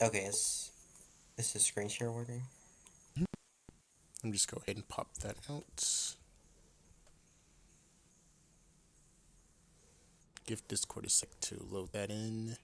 Okay, is the screen share working? Let me just go ahead and pop that out. Give Discord a sec to load that in.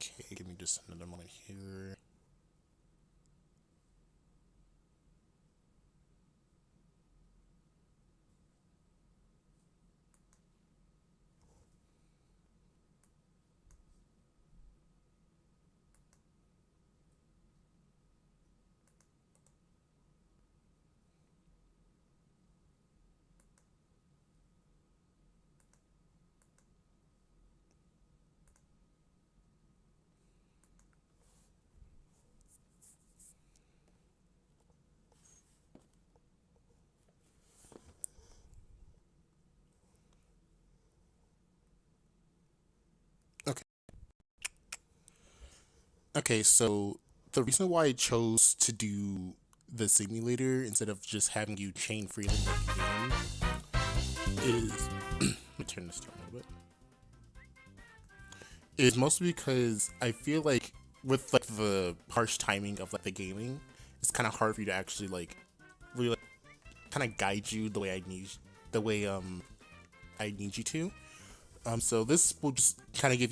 Okay, give me just another moment here. Okay. Okay, so the reason why I chose to do the simulator instead of just having you chain freely in the game is let me turn this down a little bit. Is mostly because I feel like with like the harsh timing of like the gaming, it's kind of hard for you to actually like really like kind of guide you the way I need you to. So this will just kind of give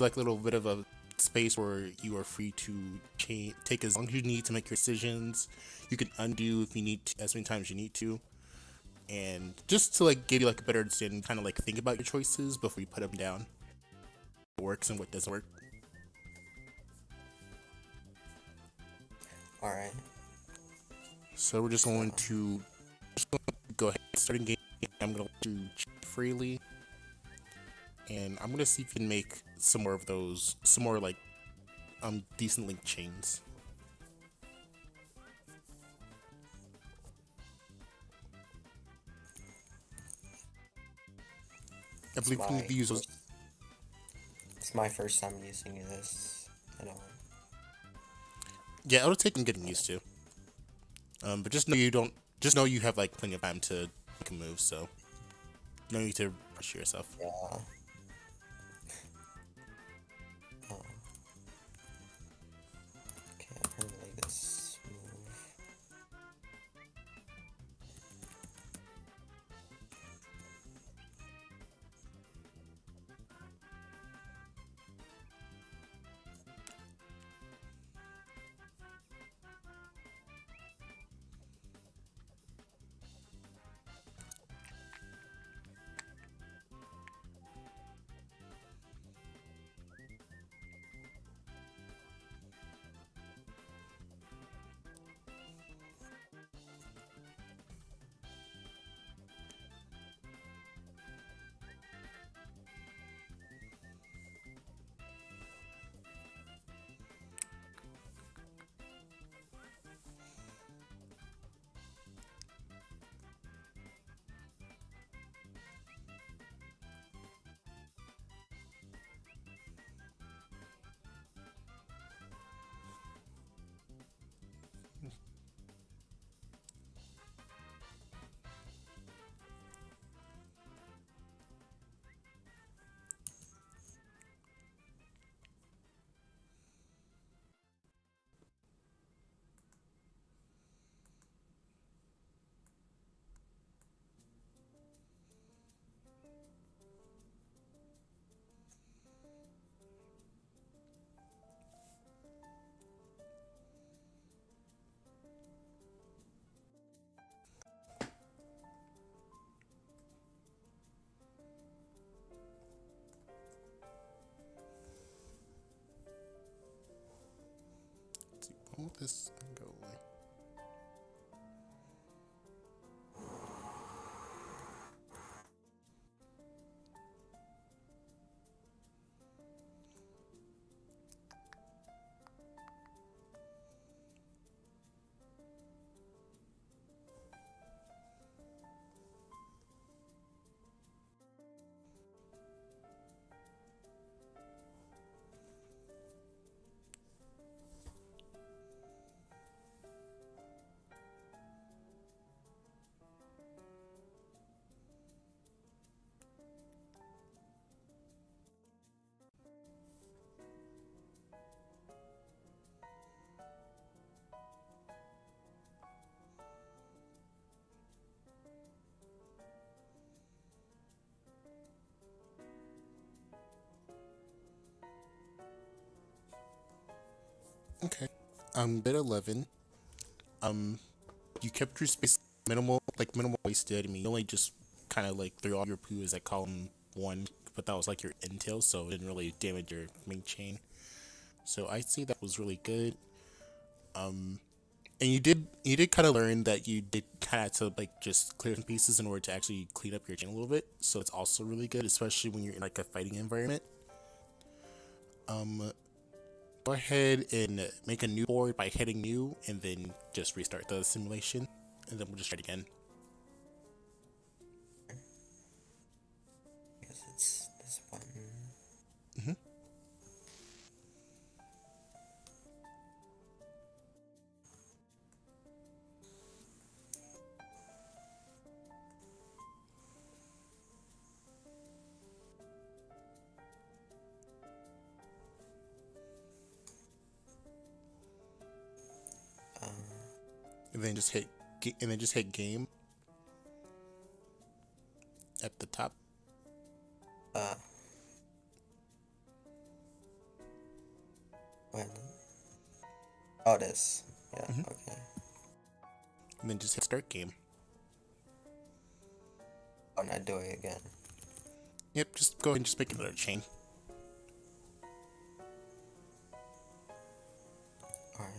like a little bit of a space where you are free to take as long as you need to make your decisions. You can undo if you need to, as many times as you need to, and just to like give you like a better understanding, kind of like think about your choices before you put them down. What works and what doesn't work. Alright. So we're just So, going to go ahead and start a game. I'm going to do freely, and I'm going to see if we can make some more of those, some more like decent link chains. I it's believe we need my to use those. first, it's my first time using this. I don't. Yeah, it'll take some getting used to. But just know you don't. Just know you have like plenty of time to make a move, so no need to rush yourself. Yeah. Oh, okay, apparently this move. Won't this thing go away? Okay. Bit 11. Um, you kept your space minimal wasted. I mean, you only just kind of like threw all your poo as at column one, but that was like your intel, so it didn't really damage your main chain. So I'd say that was really good. And you did kind of learn that you did kind of have to like just clear some pieces in order to actually clean up your chain a little bit. So it's also really good, especially when you're in like a fighting environment. Um, Go ahead and make a new board by hitting new, and then just restart the simulation, and then we'll just try it again. I guess it's this one. Hmm. Uh, And then just hit game at the top. uh, when? Oh, this. Yeah, Hmm. okay. And then just hit start game. Oh, not do it again. Yep, just go ahead and just make another chain. Alright.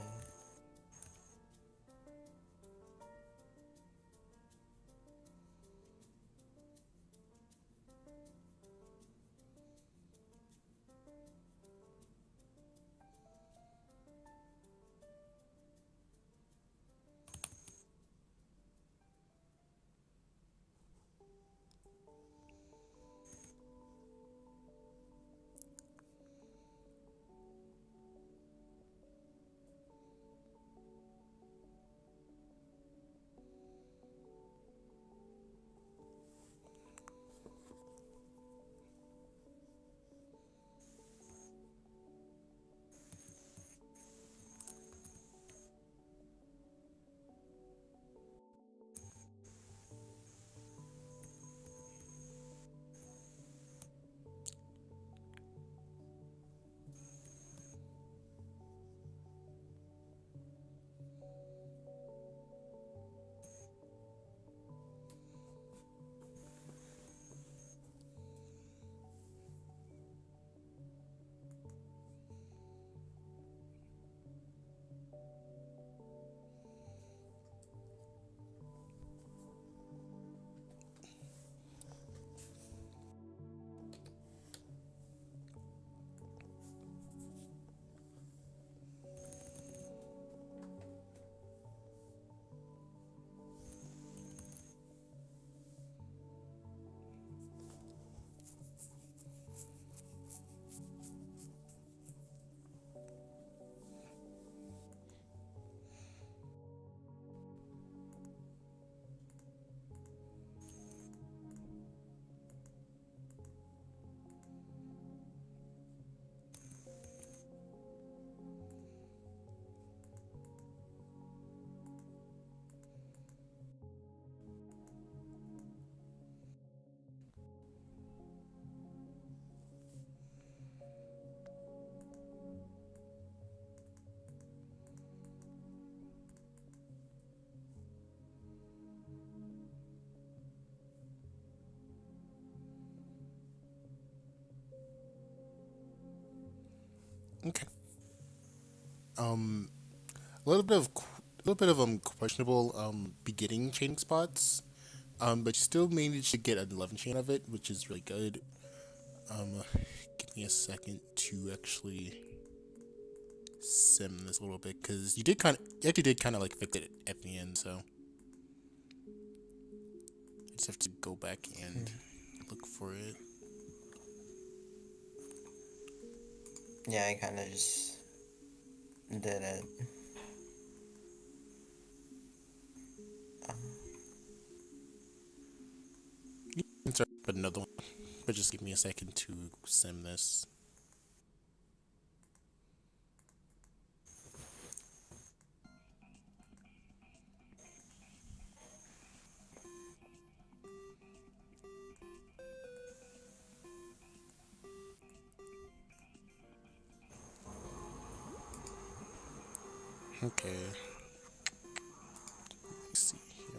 Okay. Um, A little bit of questionable beginning chaining spots. But you still managed to get an 11 chain of it, which is really good. Um, Give me a second to actually sim this a little bit because you actually did kind of like fix it at the end, so I just have to go back and look for it. Yeah, I kind of just did it. You can start with another one, but just give me a second to sim this. Okay. Let's see here.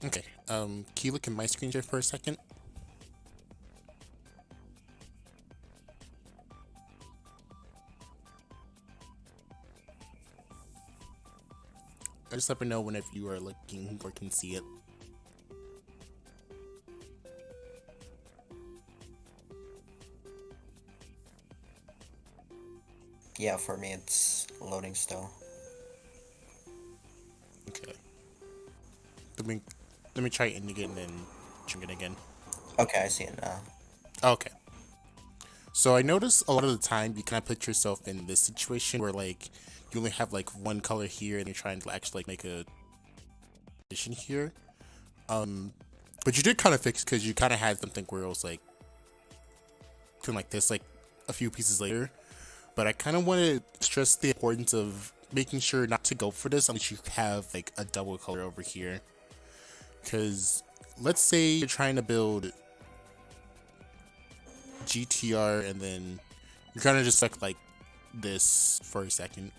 Okay. Can you look at my screen share for a second? Just let me know whenever you are looking or can see it. Yeah, for me it's loading still. Okay. Let me let me try it again and then drink it again. Okay, I see it now. Okay. So I notice a lot of the time you kind of put yourself in this situation where like you only have like one color here and you're trying to actually like make a addition here. But you did kind of fix because you kind of had something where it was like kind of like this like a few pieces later. But I kind of want to stress the importance of making sure not to go for this unless you have like a double color over here. Because let's say you're trying to build GTR and then you're kind of just like this for a second.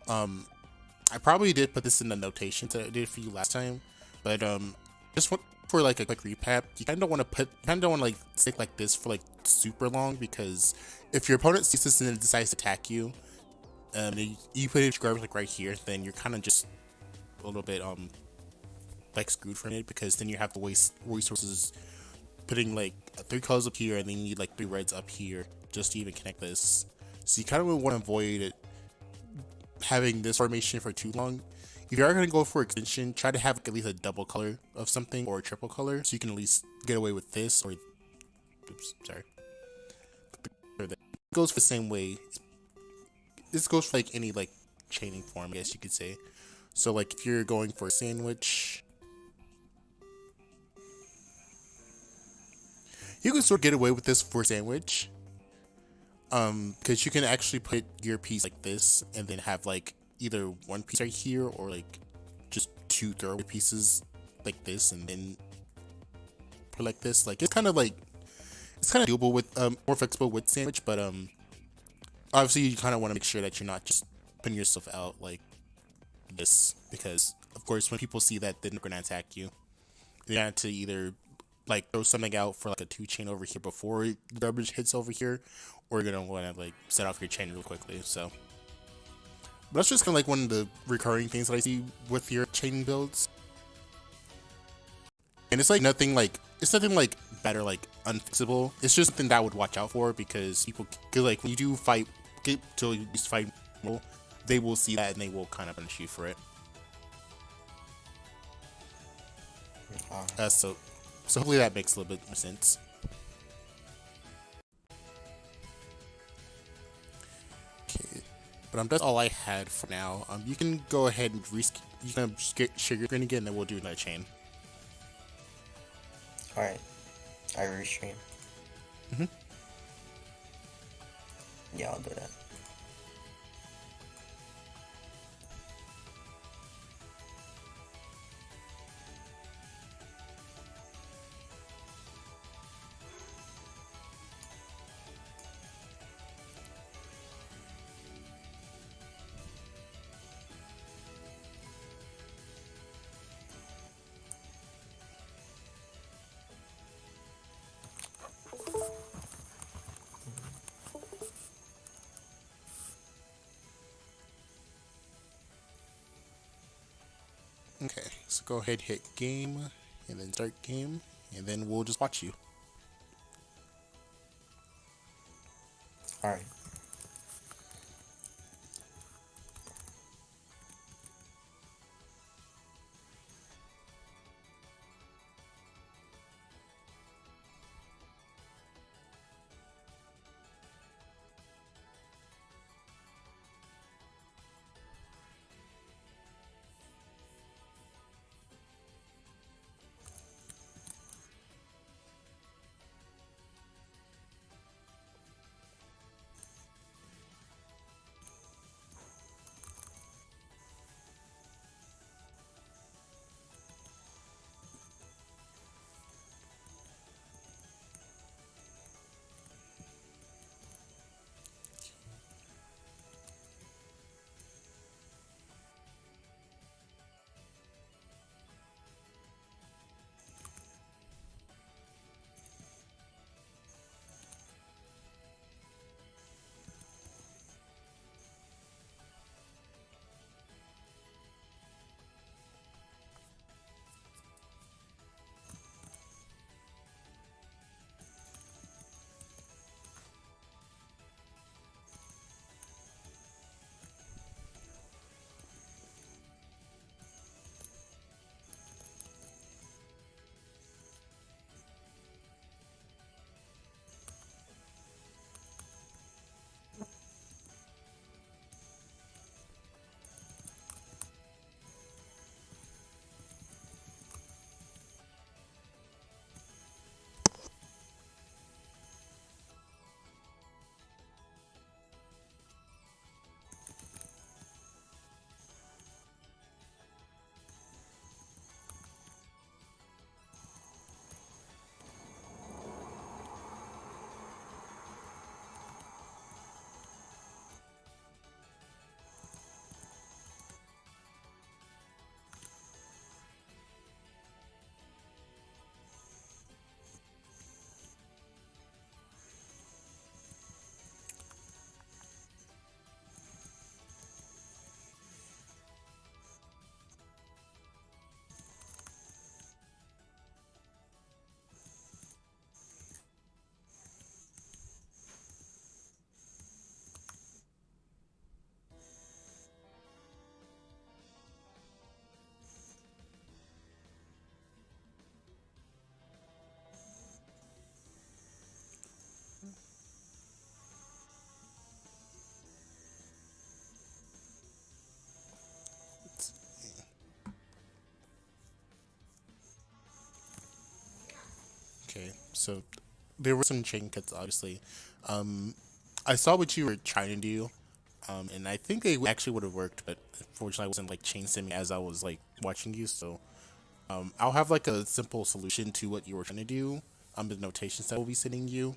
I probably did put this in the notations that I did for you last time, but just for like a quick recap, you kind of don't want to like stick like this for like super long because if your opponent sees this and then decides to attack you, you put it garbage like right here, then you're kind of just a little bit like screwed from it because then you have to waste resources putting like 3 colors up here and then you need like 3 reds up here just to even connect this. So you kind of want to avoid having this formation for too long. If you are going to go for extension, try to have at least a double color of something or a triple color so you can at least get away with this or oops, sorry. It goes for the same way. This goes for like any like chaining form, I guess you could say. So like if you're going for a sandwich, you can sort of get away with this for a sandwich. Because you can actually put your piece like this and then have like either one piece right here or like just 2 throwaway pieces like this and then put like this. Like it's kind of doable with more flexible with sandwich, but obviously you kind of want to make sure that you're not just putting yourself out like this because of course when people see that, then they're gonna attack you. They have to either like throw something out for like a 2 chain over here before the garbage hits over here, or you're gonna want to like set off your chain real quickly. So but that's just kind of like one of the recurring things that I see with your chain builds, and it's nothing like better like unfixable. It's just something that I would watch out for because cause like when you do fight get till you just fight more, they will see that and they will kind of punish you for it. So hopefully that makes a little bit more sense. Okay, but that's all I had for now. You can go ahead and you can share your screen again, and then we'll do another chain. Alright, I restream. Yeah, I'll do that. So go ahead, hit game, and then start game, and then we'll just watch you. Alright. Okay, so there were some chain cuts, obviously. Um, I saw what you were trying to do, and I think they actually would have worked, but unfortunately, I wasn't like chain simming as I was like watching you. So I'll have like a simple solution to what you were trying to do. The notations that we'll be sending you.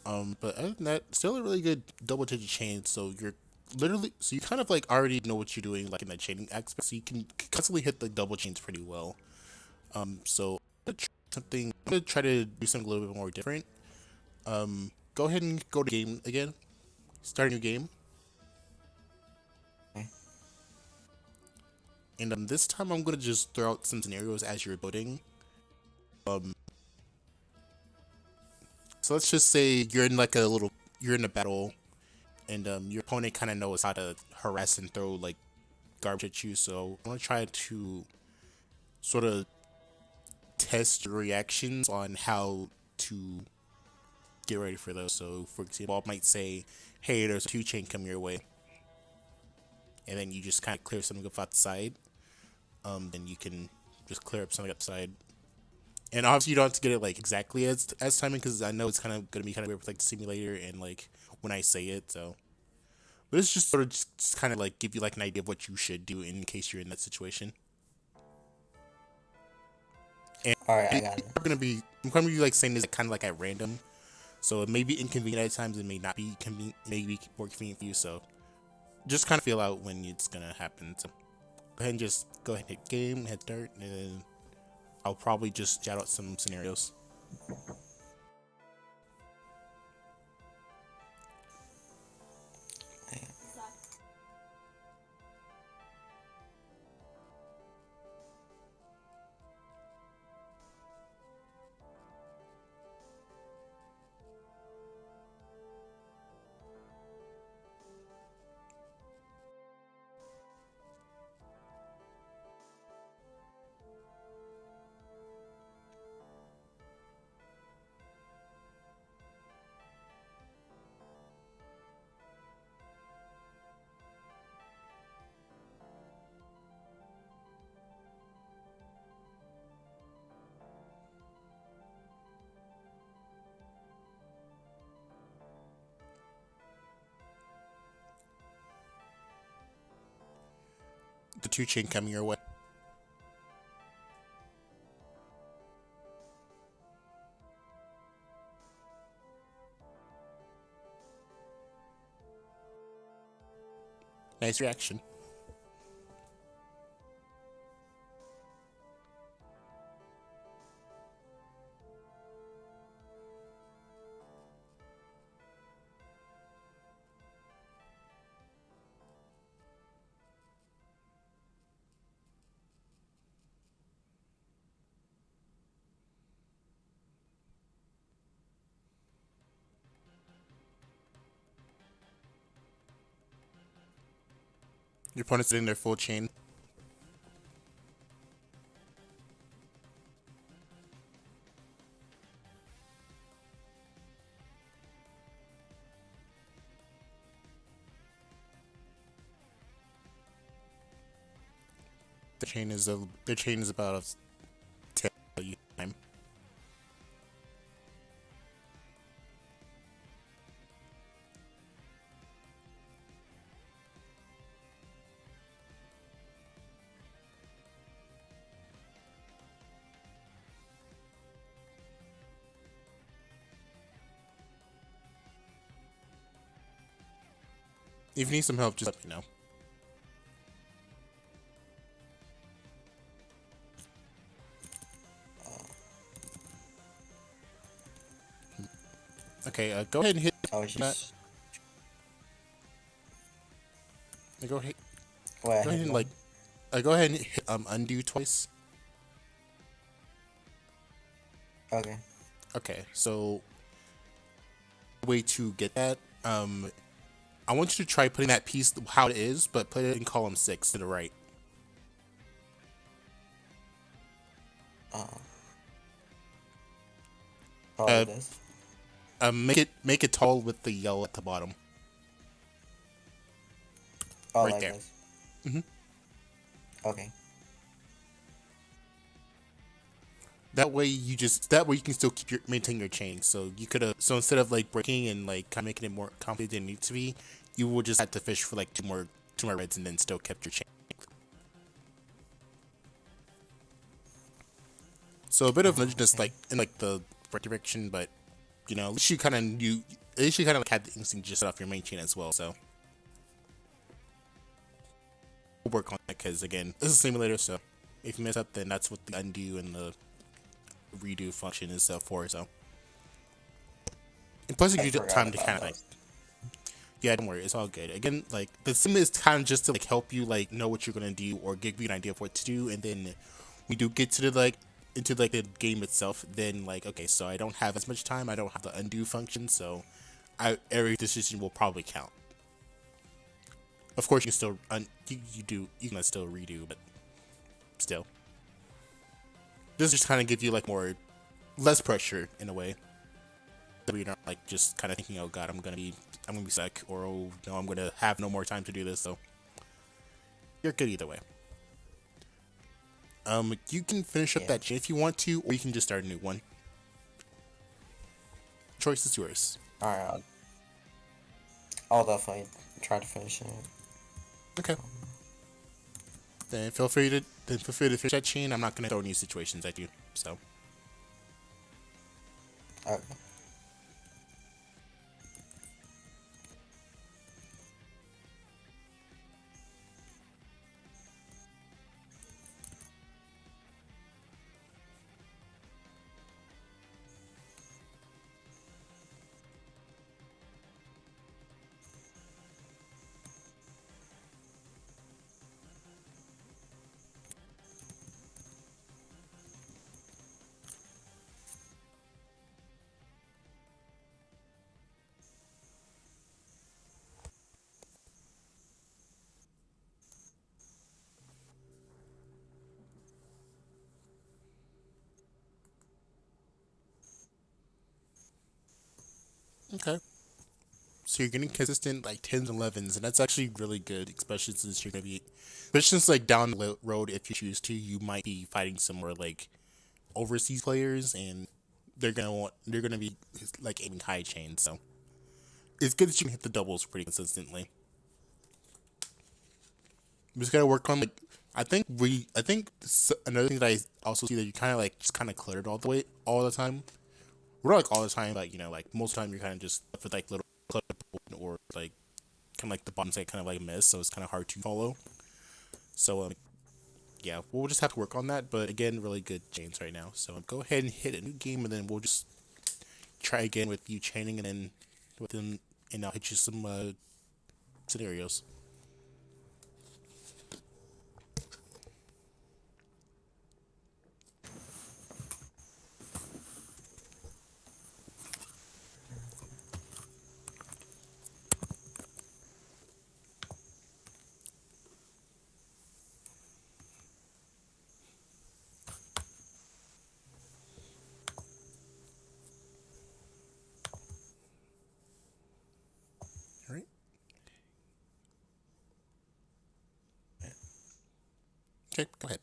But other than that, still a really good double digit chain. So you're literally, so you kind of like already know what you're doing, like in the chaining aspect. So you can constantly hit the double chains pretty well. So I'm gonna try to do something a little bit more different. Go ahead and go to game again. Start a new game, Okay. and this time I'm gonna just throw out some scenarios as you're building. Um, so let's just say you're in a battle, and your opponent kind of knows how to harass and throw like garbage at you. So I'm gonna try to sort of test your reactions on how to get ready for those. So for example, I might say, "Hey, there's a two chain coming your way," and then you just kind of clear something up outside. Then you can just clear up something upside. And obviously, you don't have to get it like exactly as timing because I know it's kind of gonna be kind of weird with like the simulator and like when I say it. So, but it's just sort of just kind of like give you like an idea of what you should do in case you're in that situation. And Alright, I I'm got it. gonna be like saying this kind of like at random. So it may be inconvenient at times. It may not be convenient. Maybe more convenient for you. So just kind of feel out when it's gonna happen. So go ahead and just go ahead and hit game, hit start, and then I'll probably just shout out some scenarios. the 2 chain coming your way. Nice reaction. Your opponent's in their full chain. Their chain is about a 10 time. If you need some help, just let me know. Okay, go ahead and hit I was that. just. Go ahead. Wait, Go ahead and like. Go ahead and hit undo twice. Okay. Okay, so way to get that. I want you to try putting that piece how it is, but put it in column 6 to the right. Like this. Make it tall with the yellow at the bottom. Oh, right like there. this. Mhm. Okay. That way you can still maintain your chain. So you could so instead of like breaking and like kind of making it more complicated than it needs to be, you will just have to fish for like two more reds and then still kept your chain. So a bit of just like in like the right direction, but you know, at least you kind of knew. At least you kind of like had the instinct just off your main chain as well. So we'll work on that because again, this is a simulator. So if you mess up, then that's what the undo and the redo function is for. So and plus, it gives you time to kind of like. Yeah, don't worry, it's all good. Again, like the sim is kind of just to like help you like know what you're gonna do or give you an idea of what to do, and then we do get to the like into like the game itself. Then like okay, so I don't have as much time. I don't have the undo function, so every decision will probably count. Of course, you can still you can still redo, but still, this just kind of gives you like less pressure in a way. That you're not like just kind of thinking, oh god, I'm gonna be stuck, or oh no, I'm gonna have no more time to do this. So you're good either way. You can finish up that chain if you want to, or you can just start a new one. Choice is yours. Alright, I'll definitely try to finish it. Okay. Then feel free to finish that chain. I'm not gonna throw new situations at you. So. Okay. Okay. So you're getting consistent like 10s and 11s, and that's actually really good, especially since like down the road, if you choose to, you might be fighting some more like overseas players, and they're gonna be like aiming high chains. So it's good that you can hit the doubles pretty consistently. We just gotta work on like Another thing that I also see that you kind of like just kind of cluttered all the time. We're not like all the time, but like most of the time you're kind of just left with like little clutter or like kind of like the bottoms like kind of like a mess, so it's kind of hard to follow. So yeah, we'll just have to work on that. But again, really good chains right now. So go ahead and hit a new game, and then we'll just try again with you chaining, and then with them, and I'll hit you some scenarios. All right. Okay, go ahead.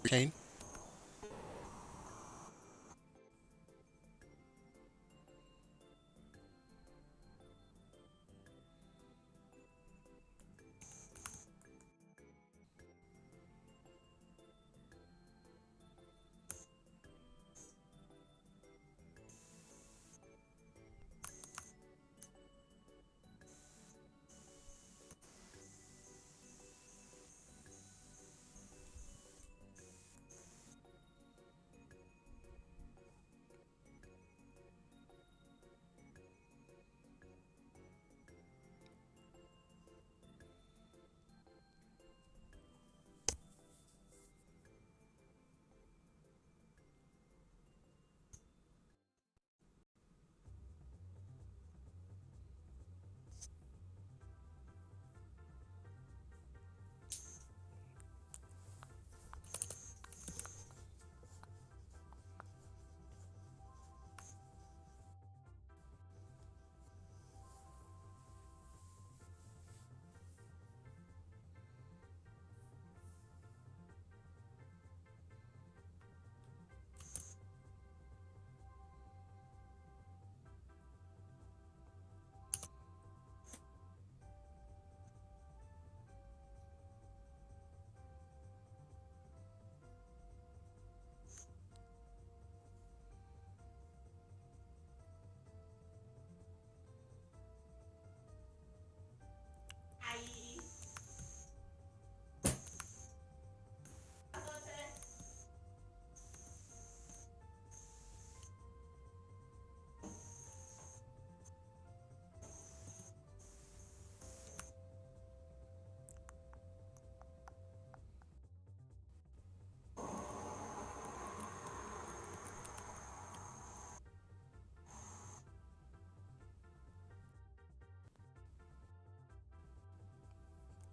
Chain.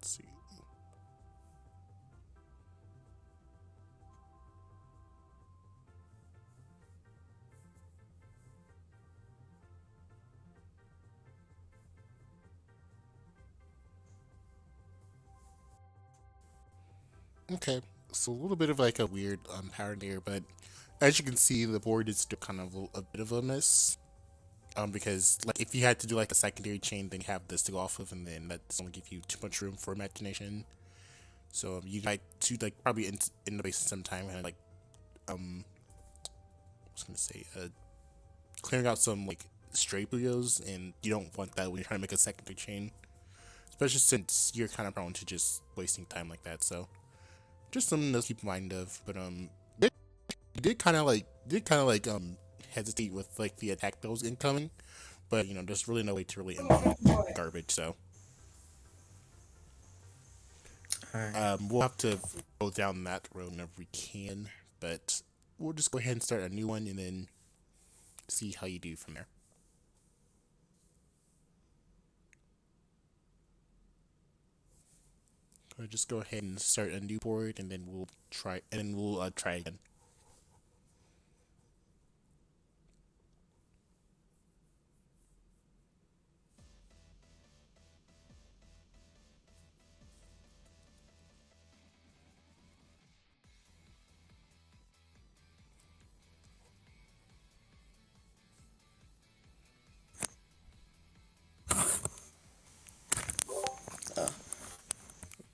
Let's see. Okay, so a little bit of like a weird pattern there, but as you can see, the board is still kind of a bit of a mess. Because like if you had to do like a secondary chain, then you have this to go off of, and then that doesn't give you too much room for imagination. So you like to like probably end up wasting some time and like I was gonna say clearing out some like stray PUYOs, and you don't want that when you're trying to make a secondary chain, especially since you're kind of prone to just wasting time like that. So just something to keep in mind of. But you did kind of like hesitate with like the attack that was incoming, but there's really no way to really implement garbage. So Alright. We'll have to go down that road whenever we can, but we'll just go ahead and start a new one and then see how you do from there. Or just go ahead and start a new board, and then we'll try again.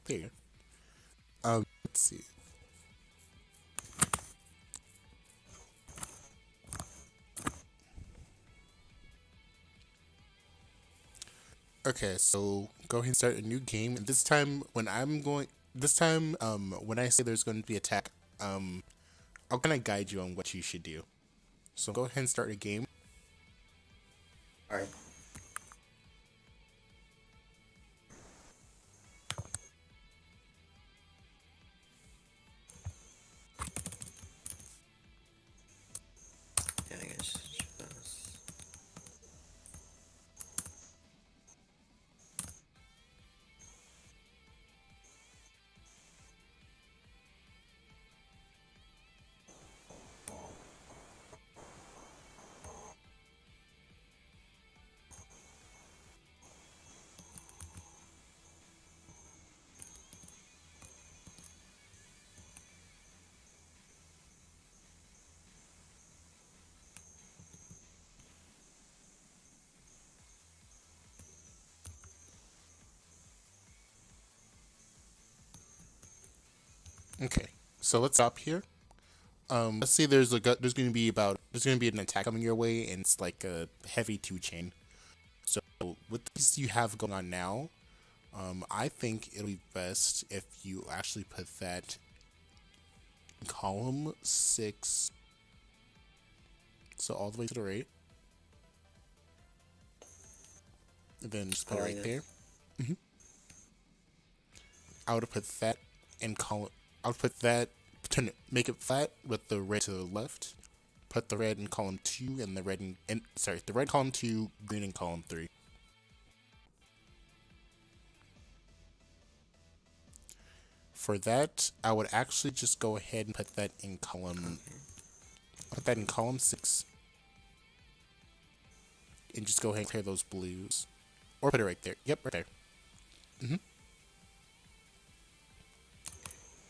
There you go. Let's see. Okay, so go ahead and start a new game. And this time, when I say there's going to be attack, I'll kind of guide you on what you should do. So go ahead and start a game. Alright. Yeah, I guess just... Okay, so let's stop here. Let's say there's going to be an attack coming your way, and it's like a heavy 2-chain. So with these you have going on now, I think it'll be best if you actually put that in column 6, so all the way to the right, and then just put it right there. I would put that in column. I would put that, make it flat with the red to the left. Put the red in column 2 and the red the red column 2, green in column 3. For that, I would actually just go ahead and put that in column 6, and just go ahead and clear those blues, or put it right there. Yep, right there.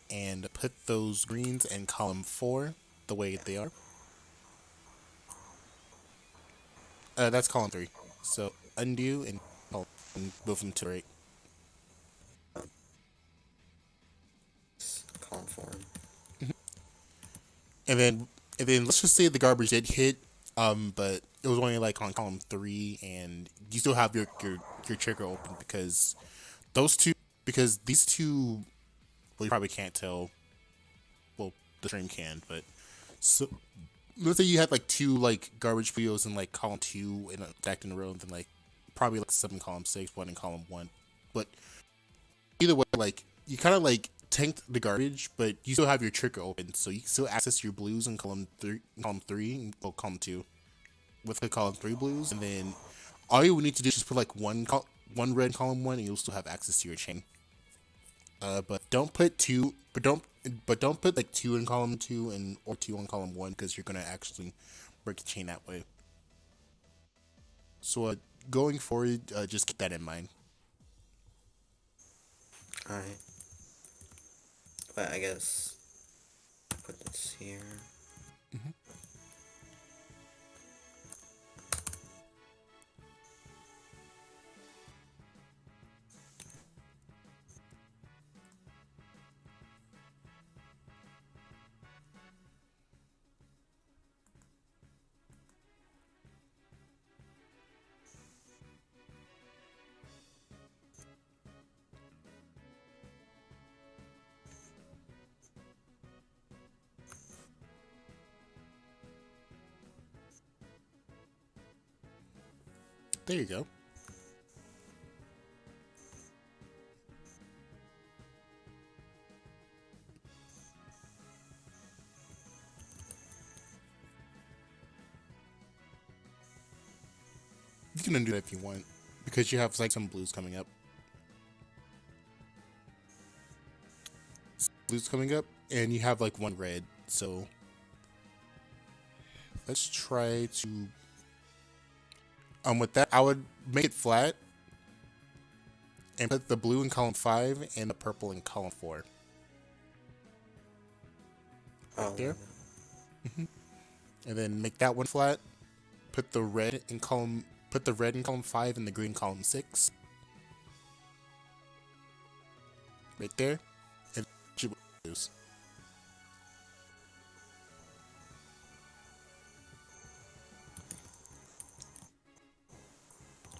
And put those greens in column 4 the way they are. That's column 3. So undo and move them to right. Column form. And then let's just say the garbage did hit, but it was only like on column 3, and you still have your trigger open because these two, well, you probably can't tell. Well, the stream can, but so let's say you had like 2 like garbage PUYOs in like column 2 and stacked in a row, and then like probably like 7 column 6, 1 in column 1. But either way, like you kind of like tanked the garbage, but you still have your trigger open, so you can still access your blues in column 3, and column 2 with the column 3 blues, and then all you would need to do is just put like one red in column 1, and you'll still have access to your chain. But don't put 2, but don't put like 2 in column 2 or 2 in column 1, because you're gonna actually break the chain that way. So going forward, just keep that in mind. Alright. But I guess put this here. There you go. You can undo that if you want, because you have like some blues coming up. Blues coming up, and you have like one red. So let's try to. With that, I would make it flat and put the blue in column 5 and the purple in column 4. Right there. And then make that one flat. Put the red in column 5 and the green column 6. Right there. And blues.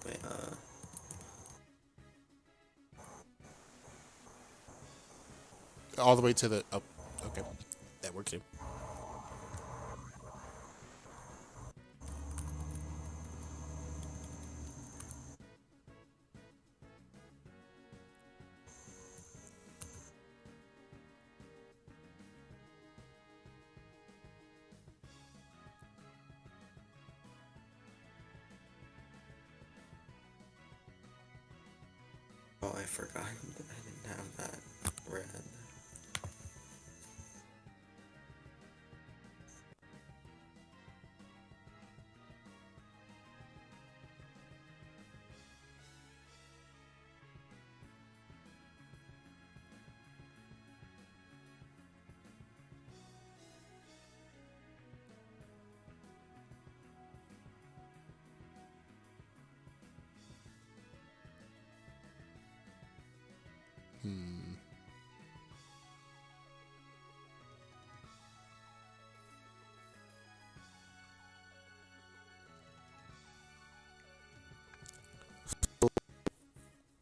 Wait, all the way to the up. Okay, that works too. oh, I forgot. I didn't have that red.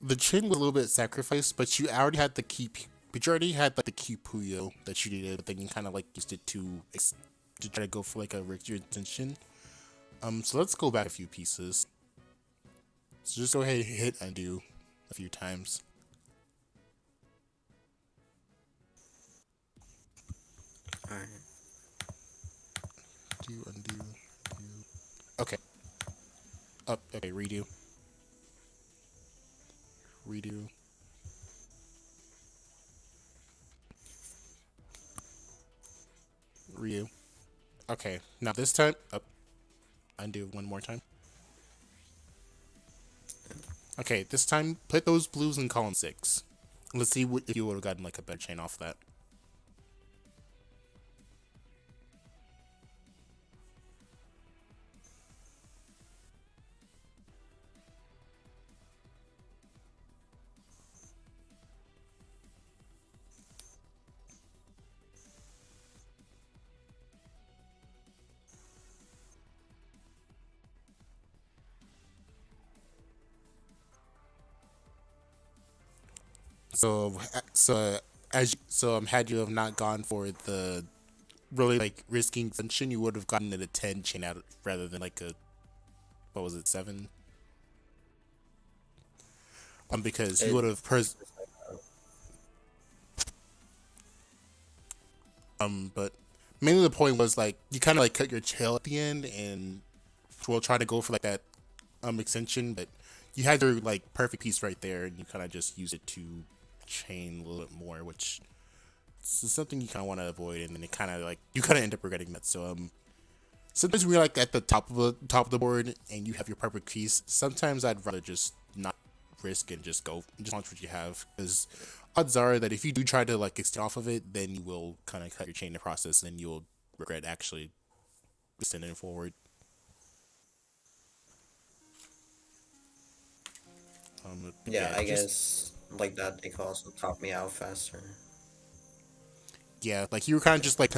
The chain was a little bit sacrificed, but you already had the key. But you already had like the key PUYO that you needed, but then you kind of like used it to try to go for like a richer intention. So let's go back a few pieces. So just go ahead and hit undo a few times. Alright. Undo. Okay. Up. Okay. Redo. Redo. Redo. Okay. Now this time, up. Undo one more time. Okay. This time, put those blues in column 6. Let's see if you would have gotten like a better chain off that. Had you have not gone for the really like risking extension, you would have gotten it a 10 chain out rather than like a, what was it, 7? Because you would have but mainly the point was like you kind of like cut your tail at the end and we'll try to go for like that extension, but you had your like perfect piece right there and you kind of just use it to chain a little bit more, which is something you kind of want to avoid, and then it kind of like you kind of end up regretting that. So sometimes we're like at the top of the board and you have your perfect piece. Sometimes I'd rather just not risk and just launch what you have, because odds are that if you do try to like extend off of it, then you will kind of cut your chain in the process and you'll regret actually extending forward. Yeah, I guess like that they could also top me out faster. Yeah, like you were kind of just like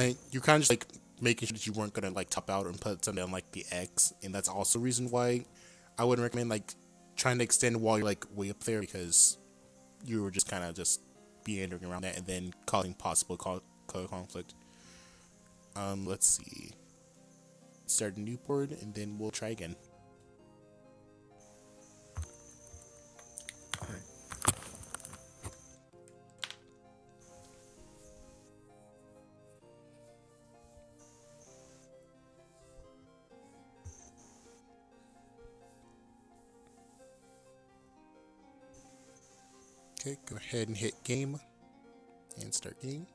making sure that you weren't gonna like top out and put something on like the X, and that's also a reason why I wouldn't recommend like trying to extend while you're like way up there, because you were just kind of just meandering around that and then causing possible color conflict. Let's see. Start a new board and then we'll try again. Okay, go ahead and hit game and start game.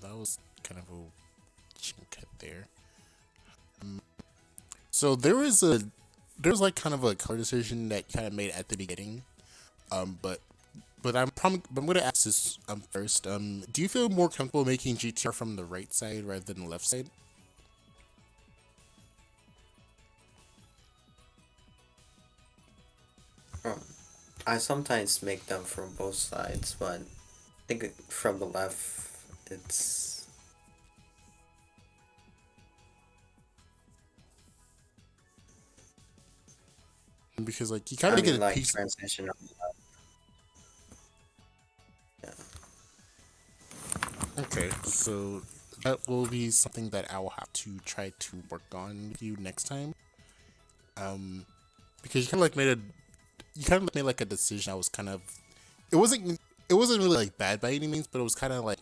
That was kind of a cheap cut there. So there was like kind of a color decision that kind of made at the beginning. But I'm gonna ask this first. Do you feel more comfortable making GTR from the right side rather than the left side? Um, I sometimes make them from both sides, but I think from the left, it's Because like you kind I of get mean a like piece. transition of yeah. Okay, so that will be something that I will have to try to work on with you next time. Because you kind of made like a decision. I was kind of it wasn't it wasn't really like bad by any means, but it was kind of like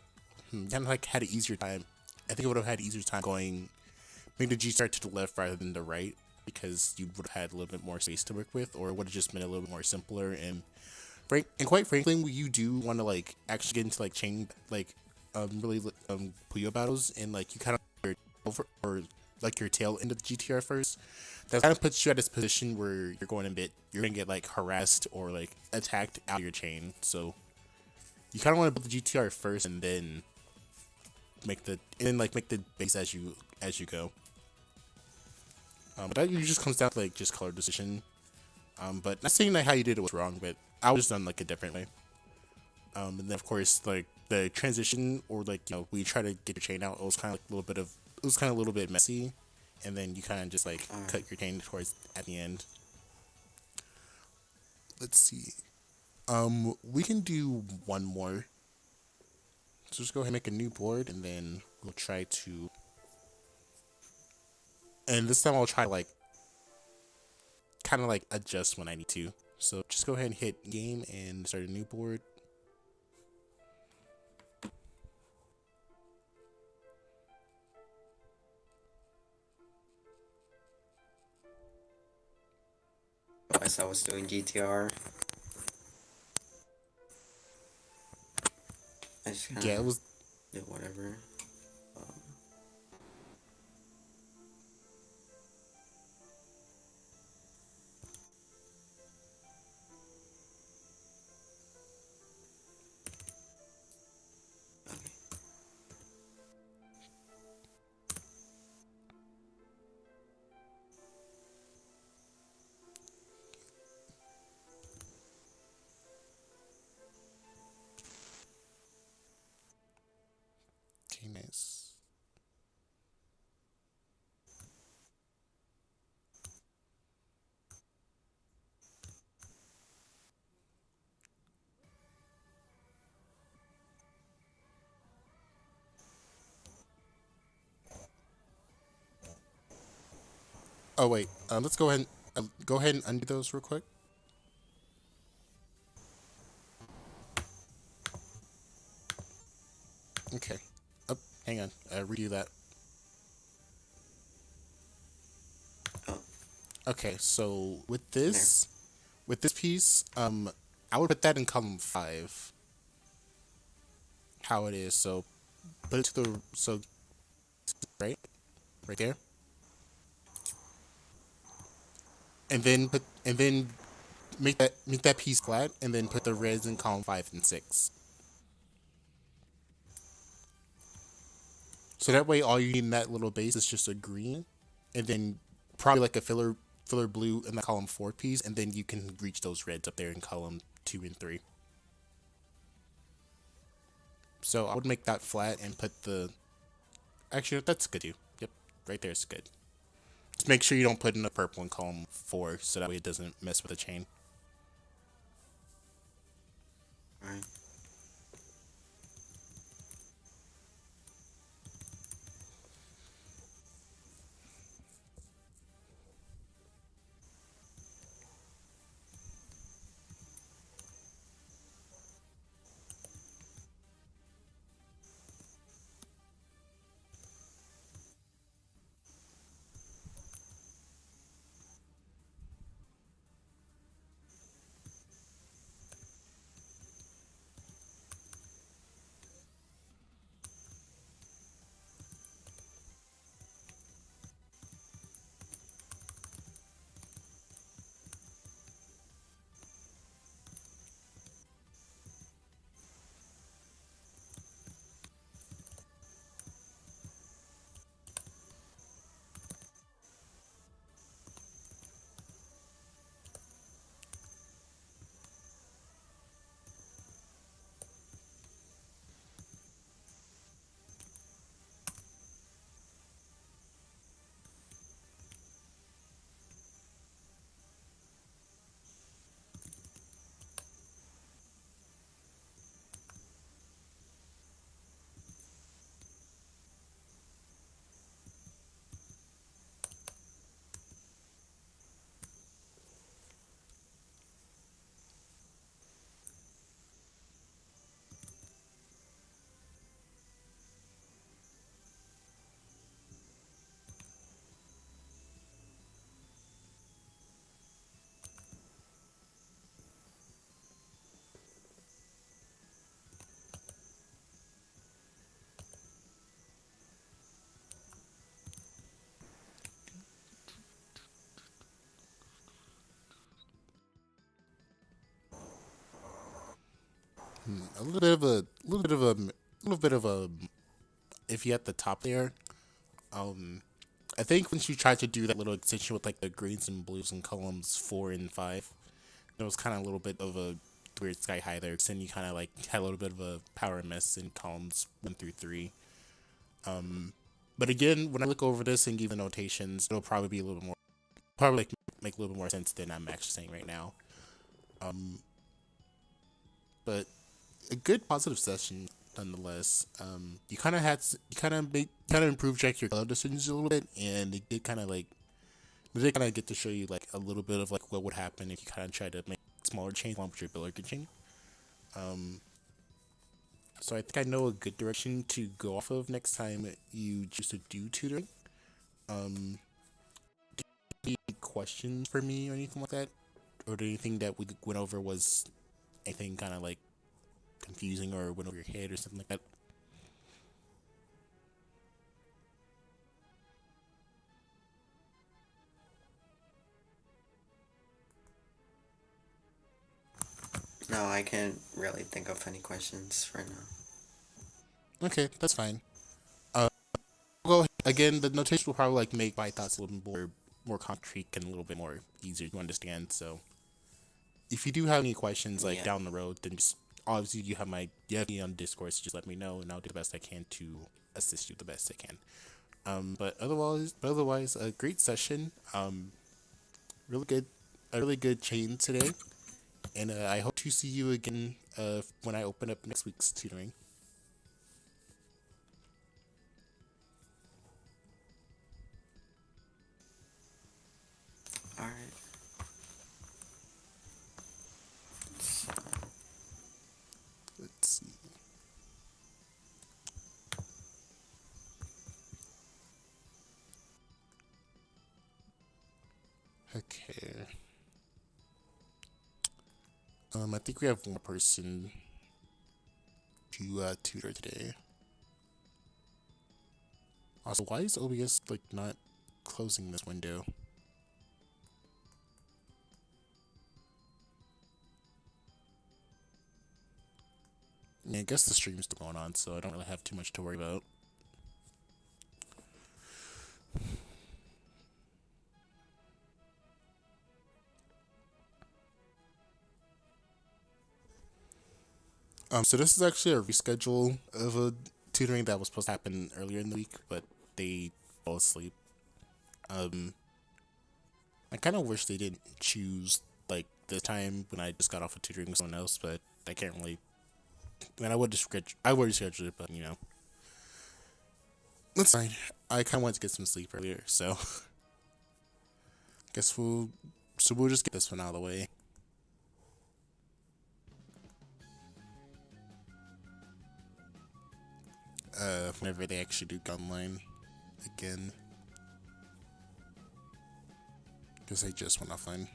kind of like had an easier time. I think I would have had an easier time going maybe the G start to the left rather than the right because you would have had a little bit more space to work with, or it would have just been a little bit more simpler. And quite frankly, you do want to like actually get into like chain like really Puyo battles and like you kind of over or like your tail end of the GTR first. That kind of puts you at this position where you're gonna get like harassed or like attacked out of your chain. So you kind of want to build the GTR first and then make the base as you go. But that usually just comes down to like just color decision. But not saying that how you did it was wrong, but I was done like a different way. And then of course like the transition or like we try to get your chain out. It was kind of like it was kind of a little bit messy, and then you kind of just like cut your chain towards at the end. Let's see. We can do one more. So just go ahead and make a new board, and then we'll try to. And this time I'll try like kind of like adjust when I need to. So just go ahead and hit game and start a new board. As I was doing GTR, I just kind Yeah, it of was. did whatever. Um, Okay, nice. Oh wait, let's go ahead and undo those real quick. Okay. Oh, hang on. Redo that. Oh, Okay, so there. with this piece, I would put that in column 5. How it is. So put it to the right, right there, and then make that piece flat, and then put the reds in column 5 and 6. So that way, all you need in that little base is just a green, and then probably like a filler blue in the column 4 piece, and then you can reach those reds up there in column 2 and 3. So I would make that flat and put the. Actually, that's good too. Yep, right there is good. Just make sure you don't put in a purple in column 4, so that way it doesn't mess with the chain. Alright. A little bit of a little bit of a iffy at the top there. Um, I think once you tried to do that little extension with like the greens and blues in columns 4 and 5, it was kind of a little bit of a weird sky high there. Cause then you kind of like had a little bit of a power miss in columns 1 through 3. But again, when I look over this and give the notations, it'll probably be a little bit more, probably like make a little bit more sense than I'm actually saying right now. Um, but a good positive session nonetheless. You kind of improved like your color decisions a little bit, and it did kind of get to show you like a little bit of like what would happen if you kind of try to make smaller change along with your builder chain. Um, so I think I know a good direction to go off of next time you choose to do tutoring. Um, any questions for me or anything like that, or anything that we went over was anything kind of like confusing or went over your head or something like that? No, I can't really think of any questions right now. Okay, that's fine. Uh, well, again, the notation will probably like make my thoughts a little bit more concrete and a little bit more easier to understand. So, if you do have any questions like Yeah. down the road, then just obviously you have me on Discord, so just let me know, and I'll do the best I can to assist you the best I can. But otherwise, a great session. Really good, a really good chain today, and I hope to see you again when I open up next week's tutoring. All right. So, Let's see. Okay. I think we have one person to tutor today. Also, why is OBS like not closing this window? I mean, I guess the stream's still going on, so I don't really have too much to worry about. So this is actually a reschedule of a tutoring that was supposed to happen earlier in the week, but they fell asleep. Um, I kind of wish they didn't choose like the time when I just got off of tutoring with someone else, but I can't really. I mean, I would reschedule it, but that's fine. I kind of wanted to get some sleep earlier, so guess we'll just get this one out of the way. Whenever they actually do gunline again, because they just went offline.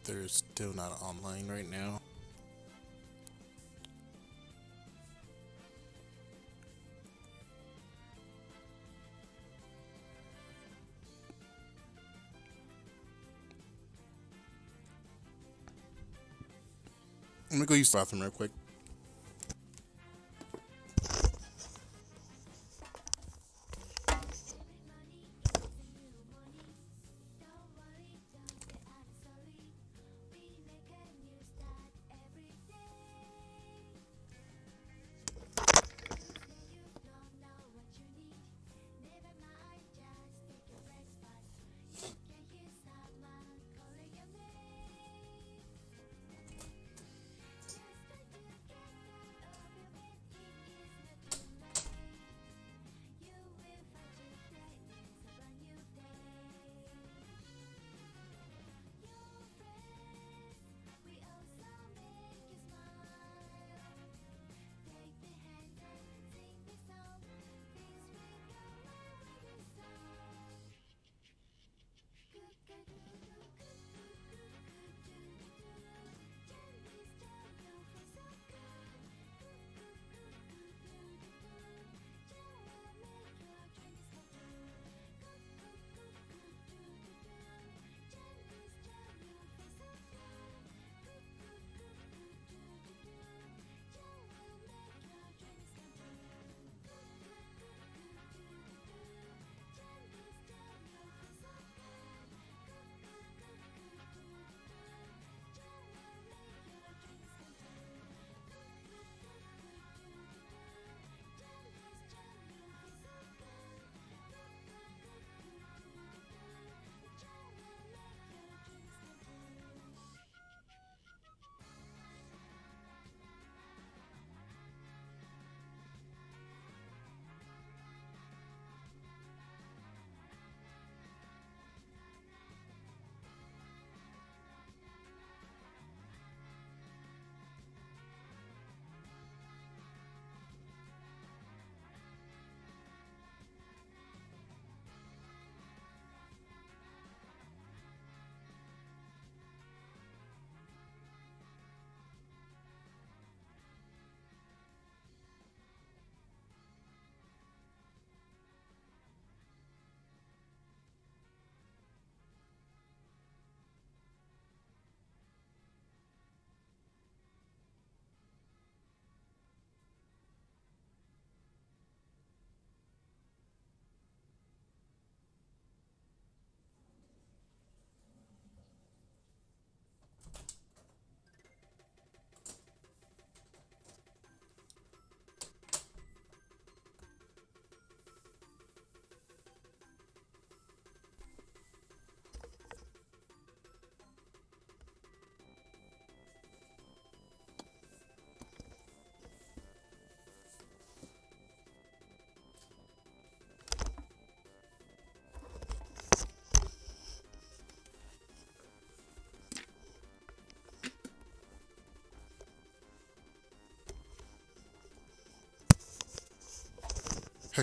They're still not online right now. I'm gonna go use the bathroom real quick.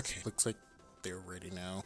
Okay, looks like they're ready now.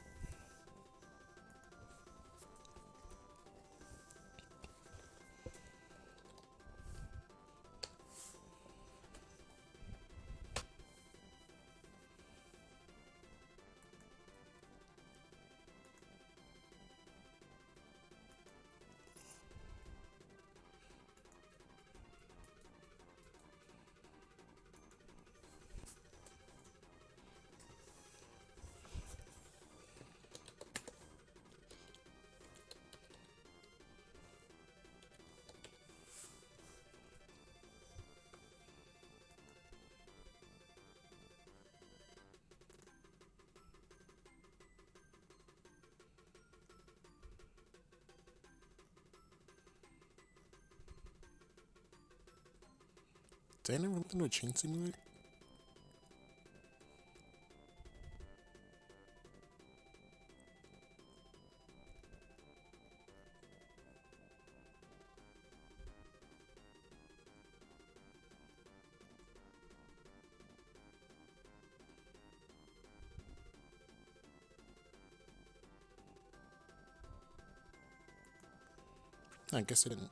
Did I never look into a chain simulator? I guess I didn't.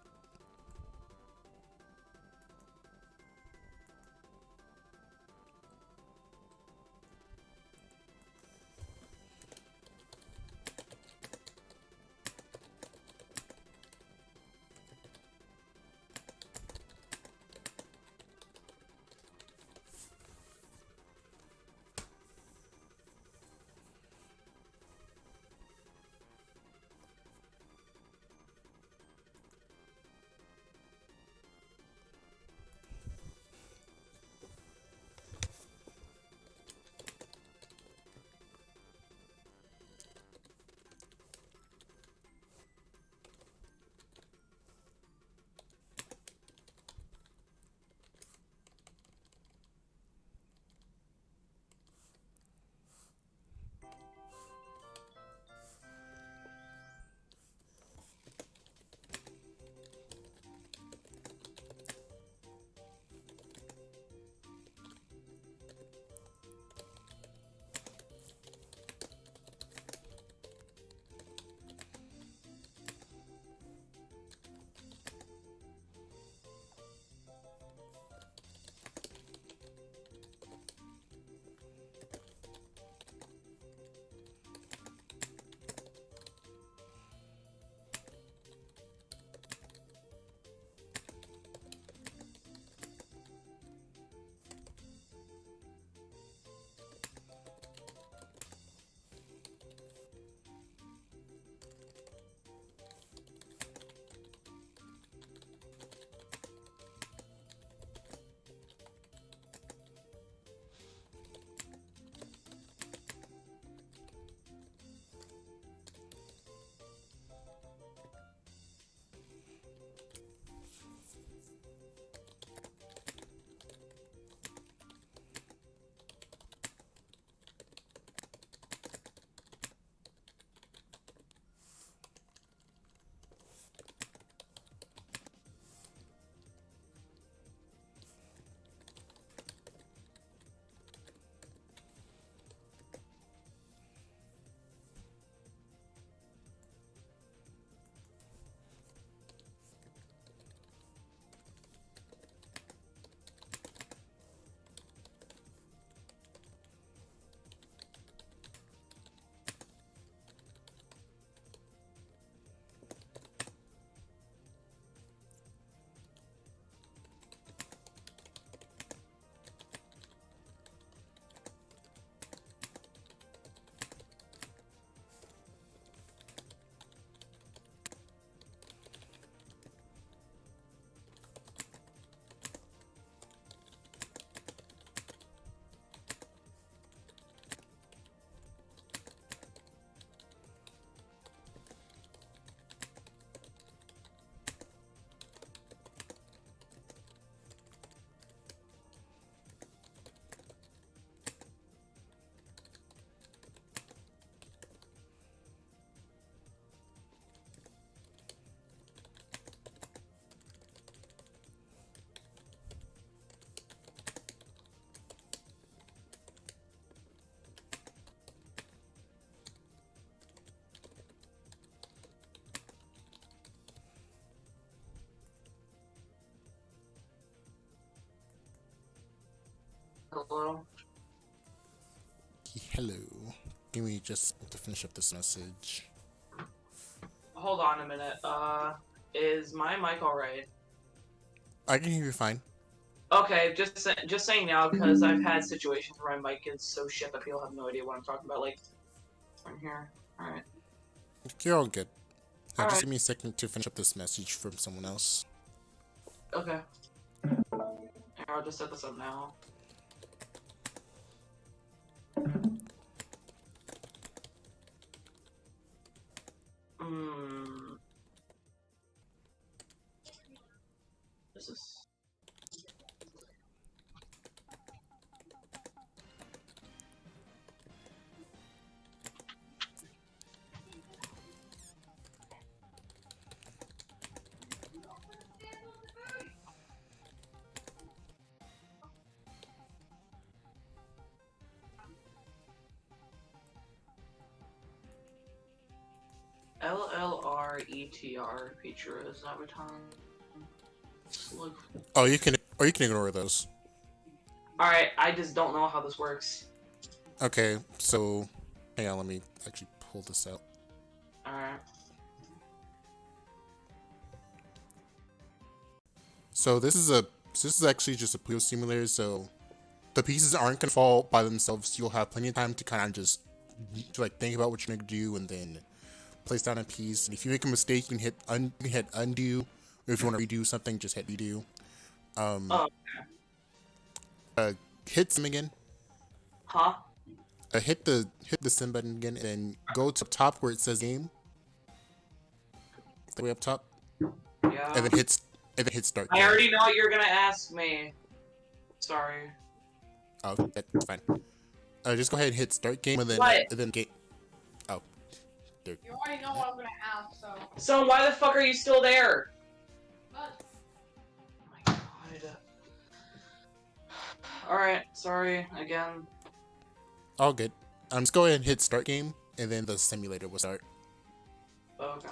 Hello? Hello. Give me just to finish up this message. Hold on a minute. Is my mic alright? I can hear you fine. Okay, just saying now, because I've had situations where my mic is so shit that people have no idea what I'm talking about, like, from here. Alright. You're all good. Just Alright. give me a second to finish up this message from someone else. Okay. Here, I'll just set this up now. This is... LLRETR feature is not returning. Look. Oh, you can ignore those. Alright, I just don't know how this works. Okay, so hang on, let me actually pull this out. Alright. So this is actually just a PUYO simulator, so the pieces aren't gonna fall by themselves. You'll have plenty of time to kind of just like think about what you're gonna do and then place down a piece. And if you make a mistake, you can hit undo. Or if you want to redo something, just hit redo. Hit sim again. Huh? Hit the sim button again, and then go to the top where it says game. The way up top. Yeah. And then hit start. I already know what you're gonna ask me. Sorry. Oh, that's fine. Just go ahead and hit start game, and then What? game. Oh, there. You already know what I'm gonna ask, so. So why the fuck are you still there? But Oh my god. Alright, sorry, again. All good. Just go ahead and hit start game, and then the simulator will start. Okay.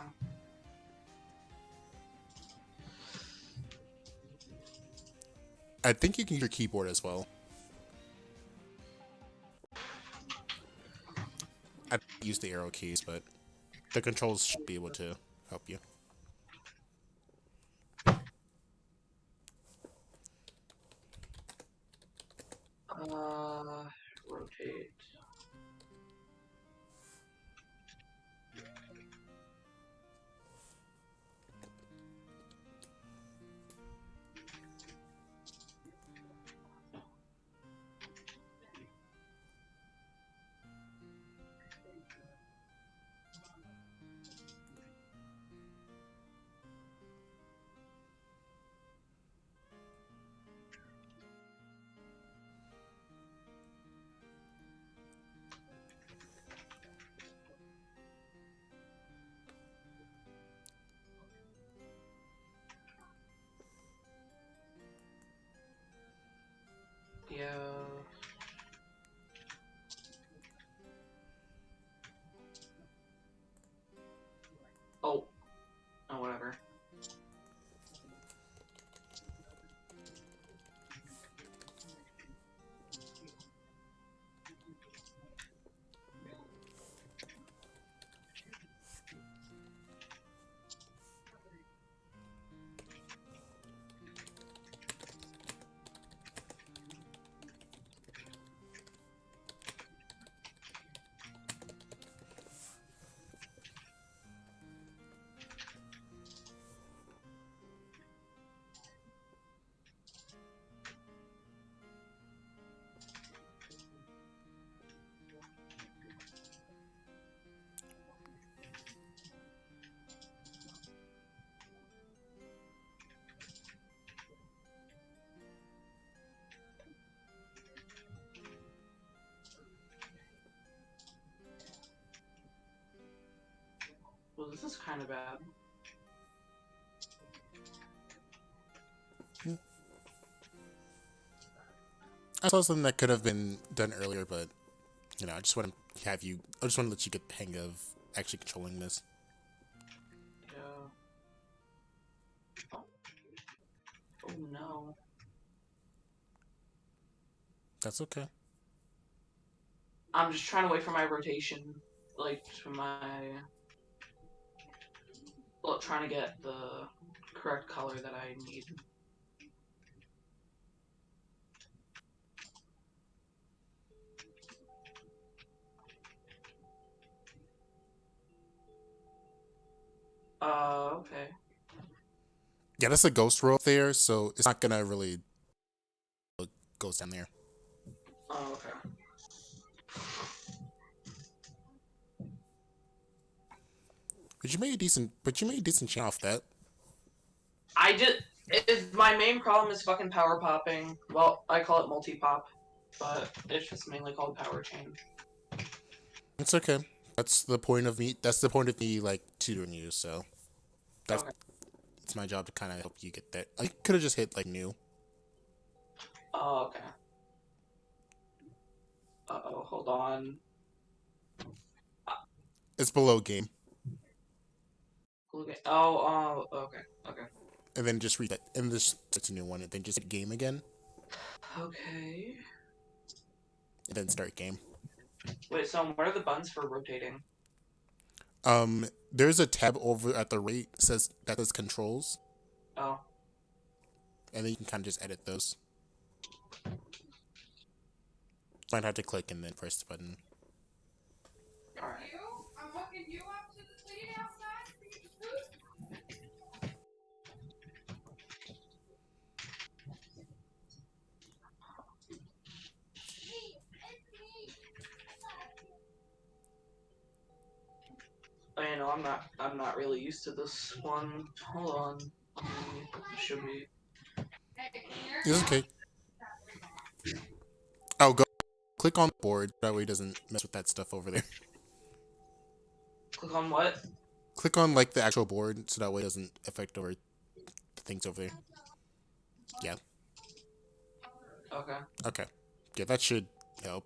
I think you can use your keyboard as well. I use the arrow keys, but the controls should be able to help you. Rotate. Yeah. Oh. Oh, whatever. Well, this is kind of bad. I saw something that could have been done earlier, but you know, I just want to have you. I just want to let you get the hang of actually controlling this. Yeah. Oh no. That's okay. I'm just trying to wait for my rotation, like for my, well, trying to get the correct color that I need. Okay. Yeah, that's a ghost row up there, so it's not gonna really goes down there. Oh, okay. But you made a decent chain off that. I just, if my main problem is fucking power popping. Well, I call it multi-pop, but it's just mainly called power chain. It's okay. That's the point of me. That's the point of me like tutoring you. So that's Okay. it's my job to kind of help you get that. I could have just hit like new. Oh, okay. Uh-oh, hold on. It's below game, Okay. Oh, okay. Okay. and then just read that, and this it's a new one, and then just hit game again, Okay. and then start game. Wait, so what are the buttons for rotating? There's a tab over at the right that says controls, Oh. and then you can kind of just edit those. Might have to click and then press the button. Alright. I'm hooking you up to the seat outside for you to scoot. Oh, you know, I'm not really used to this one. Hold on. It should be. It's okay. Oh, go click on the board. That way it doesn't mess with that stuff over there. Click on what? Click on like the actual board, so that way it doesn't affect over the things over there. Yeah. Okay. Okay. Yeah, that should help.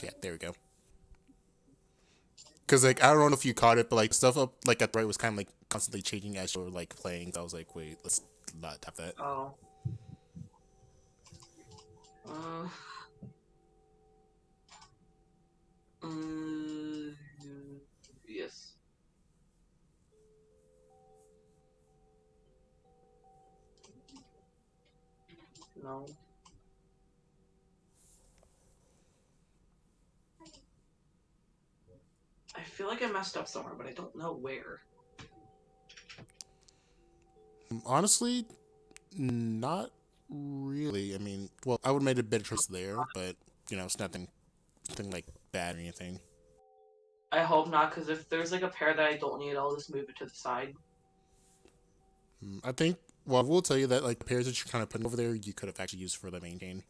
Yeah, there we go. Because like I don't know if you caught it, but like stuff up like at the right was kind of like constantly changing as you were like playing. So I was like, wait, let's not have that. Oh. Uh. Mm, yes. No. I feel like I messed up somewhere, but I don't know where. Honestly, not really. I mean, well, I would have made a better choice there, but you know, it's nothing like bad or anything. I hope not, because if there's like a pair that I don't need, I'll just move it to the side. I think. Well, I will tell you that like the pairs that you're kind of putting over there, you could have actually used for the main game.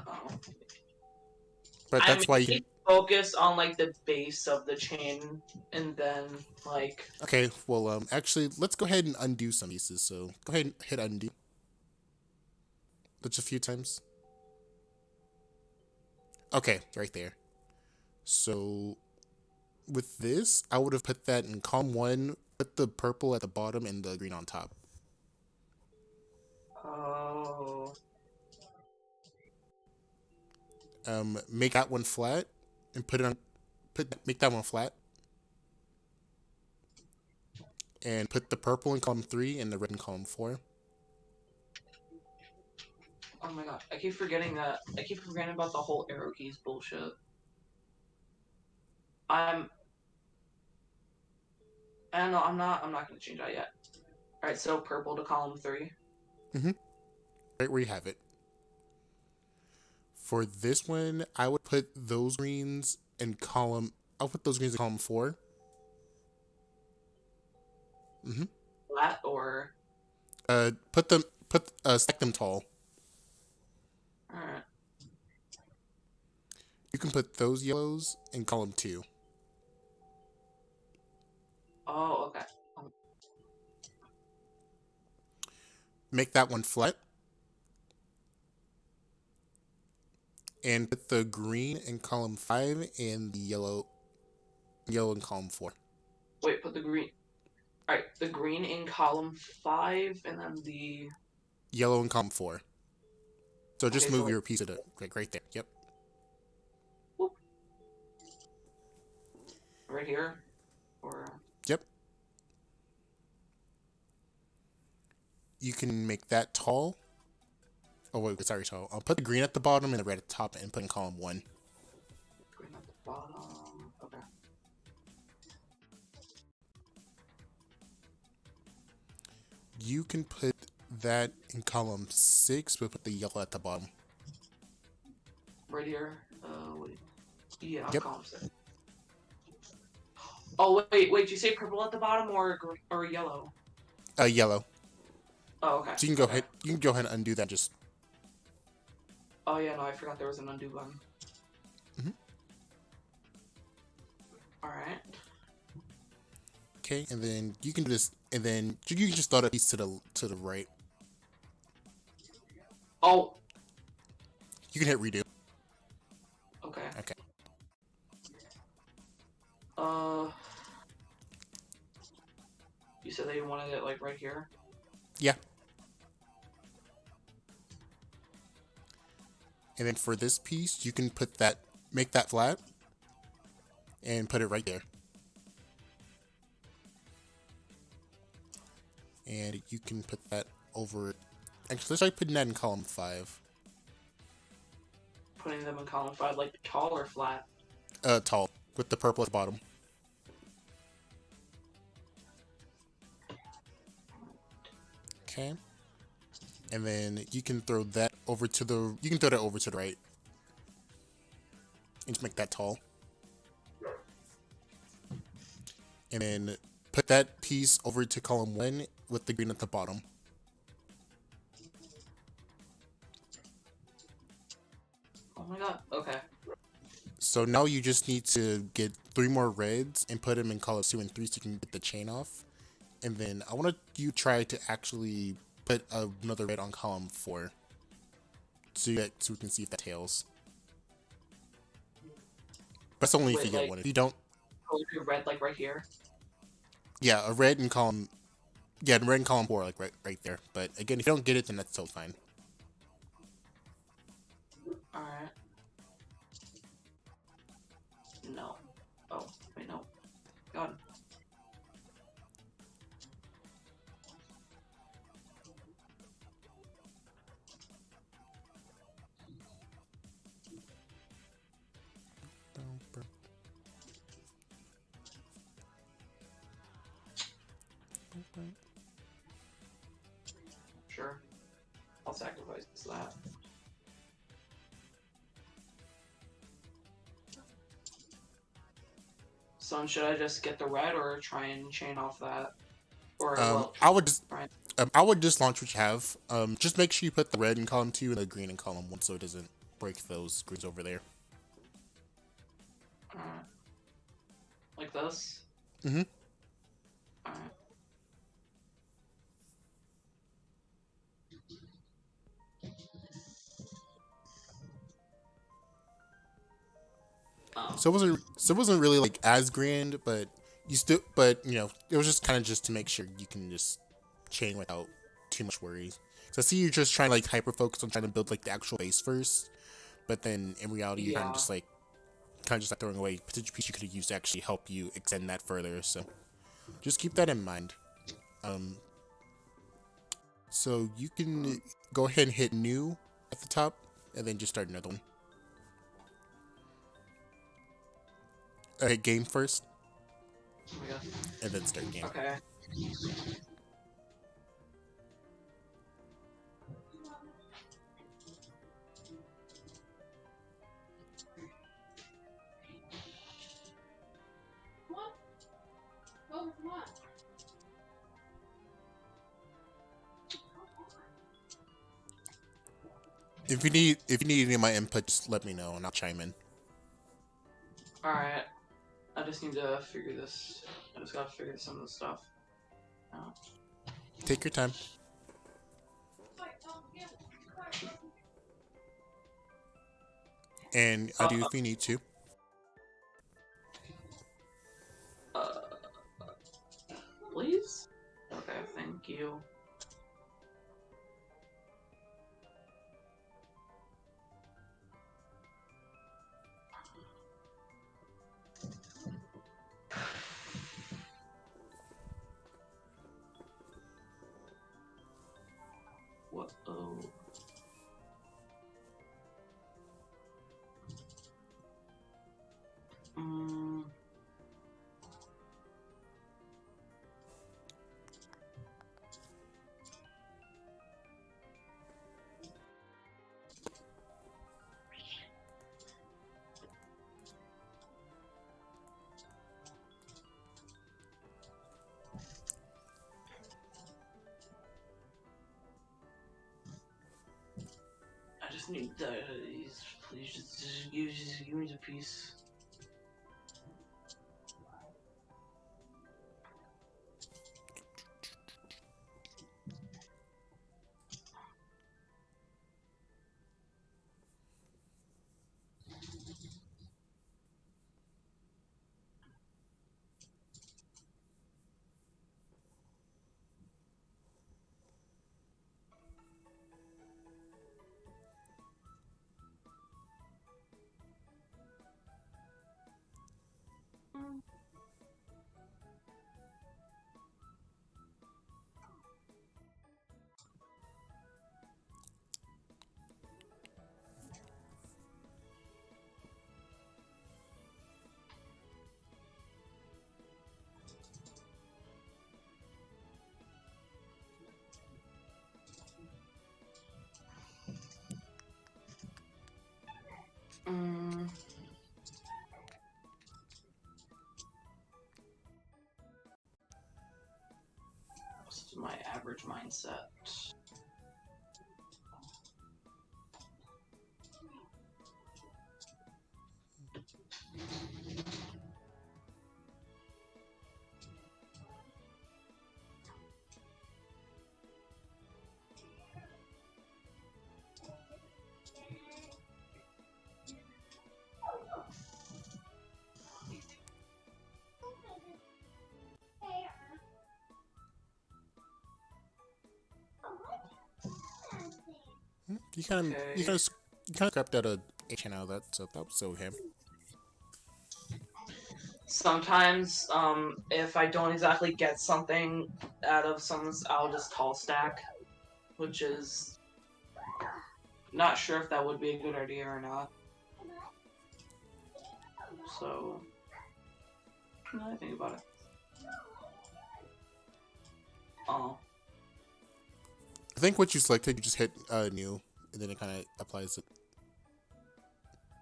Oh. But that's why you. Focus on like the base of the chain, and then like. Okay, well, actually, let's go ahead and undo some pieces. So go ahead and hit undo. Just a few times. Okay, right there. So with this, I would have put that in column 1, put the purple at the bottom and the green on top. Oh. Make that one flat and make that one flat. And put the purple in column 3 and the red in column 4. Oh my god, I keep forgetting that. I keep forgetting about the whole arrow keys bullshit. I don't know, I'm not gonna change that yet. Alright, so purple to column 3. Right where you have it. For this one, I would put those greens in column. I'll put those greens in column 4. Flat or. Stack them tall. Alright. You can put those yellows in column 2. Oh, okay. Make that one flat. And put the green in column 5 and the yellow in column 4. Wait, put the green. Alright, the green in column 5, and then the. Yellow in column 4. So just Okay, move so your piece to the like right there. Yep. whoop. Right here, or Yep. You can make that tall. Oh wait, sorry, tall. I'll put the green at the bottom and the red at the top, and put in column 1. green at the bottom. Okay. You can put that in column 6, but put the yellow at the bottom. Right here. Wait. Yeah, Yep. column 6. Oh wait. Did you say purple at the bottom or yellow? Yellow. Oh, okay. So you can go okay. ahead. You can go ahead and undo that. Just Oh yeah, no, I forgot there was an undo button. Mhm. All right. okay, and then you can do this, and then you can just throw that piece to the right. Oh. You can hit redo. Okay. Okay. You said that you wanted it like right here. Yeah. And then for this piece, you can make that flat, and put it right there. And you can put that over. Actually, let's try putting that in column 5. Putting them in column 5, like tall or flat. Tall with the purple at the bottom. Okay. And then you can throw that over to the. You can throw that over to the right. And just make that tall. And then put that piece over to column 1 with the green at the bottom. Oh my god. Okay. So now you just need to get 3 more reds and put them in column 2 and 3 so you can get the chain off. And then I want you try to actually put another red on column 4. So we can see if that tails. That's only if Wait, you get like- one. If you don't, Red, like right here. yeah, a red in column. Yeah, red in column 4, like right there. But again, if you don't get it, then that's totally fine. All right. No. Oh wait, no. God. Sure. I'll sacrifice that. So should I just get the red or try and chain off that? Or well, I would just. right. I would just launch what you have. Just make sure you put the red in column 2 and the green in column 1 so it doesn't break those greens over there. Alright. Like this? Mhm. Alright. Oh. So it wasn't really like as grand, but you know, it was just kind of just to make sure you can just chain without too much worries. So I see you're just trying to like hyper focus on trying to build like the actual base first, but then in reality you're kind of just like throwing away potential piece you could have used to actually help you extend that further. So just keep that in mind. So you can go ahead and hit new at the top, and then just start another one. Game first, Oh my god. and then start game. Okay. Come on. Oh, come on. If you need any of my input, just let me know and I'll chime in. Alright. I just need to figure this. I just gotta figure some of this stuff out. Take your time. And I do if you need to. Please? Okay, thank you. Please just give me the piece. This is my average mindset. You kind of scrapped out a channel that, so that was okay. Sometimes, if I don't exactly get something out of someone's, I'll just tall stack, which is not sure if that would be a good idea or not. So, now that I think about it. Oh. I think what you selected, you just hit new, and then it kind of applies it.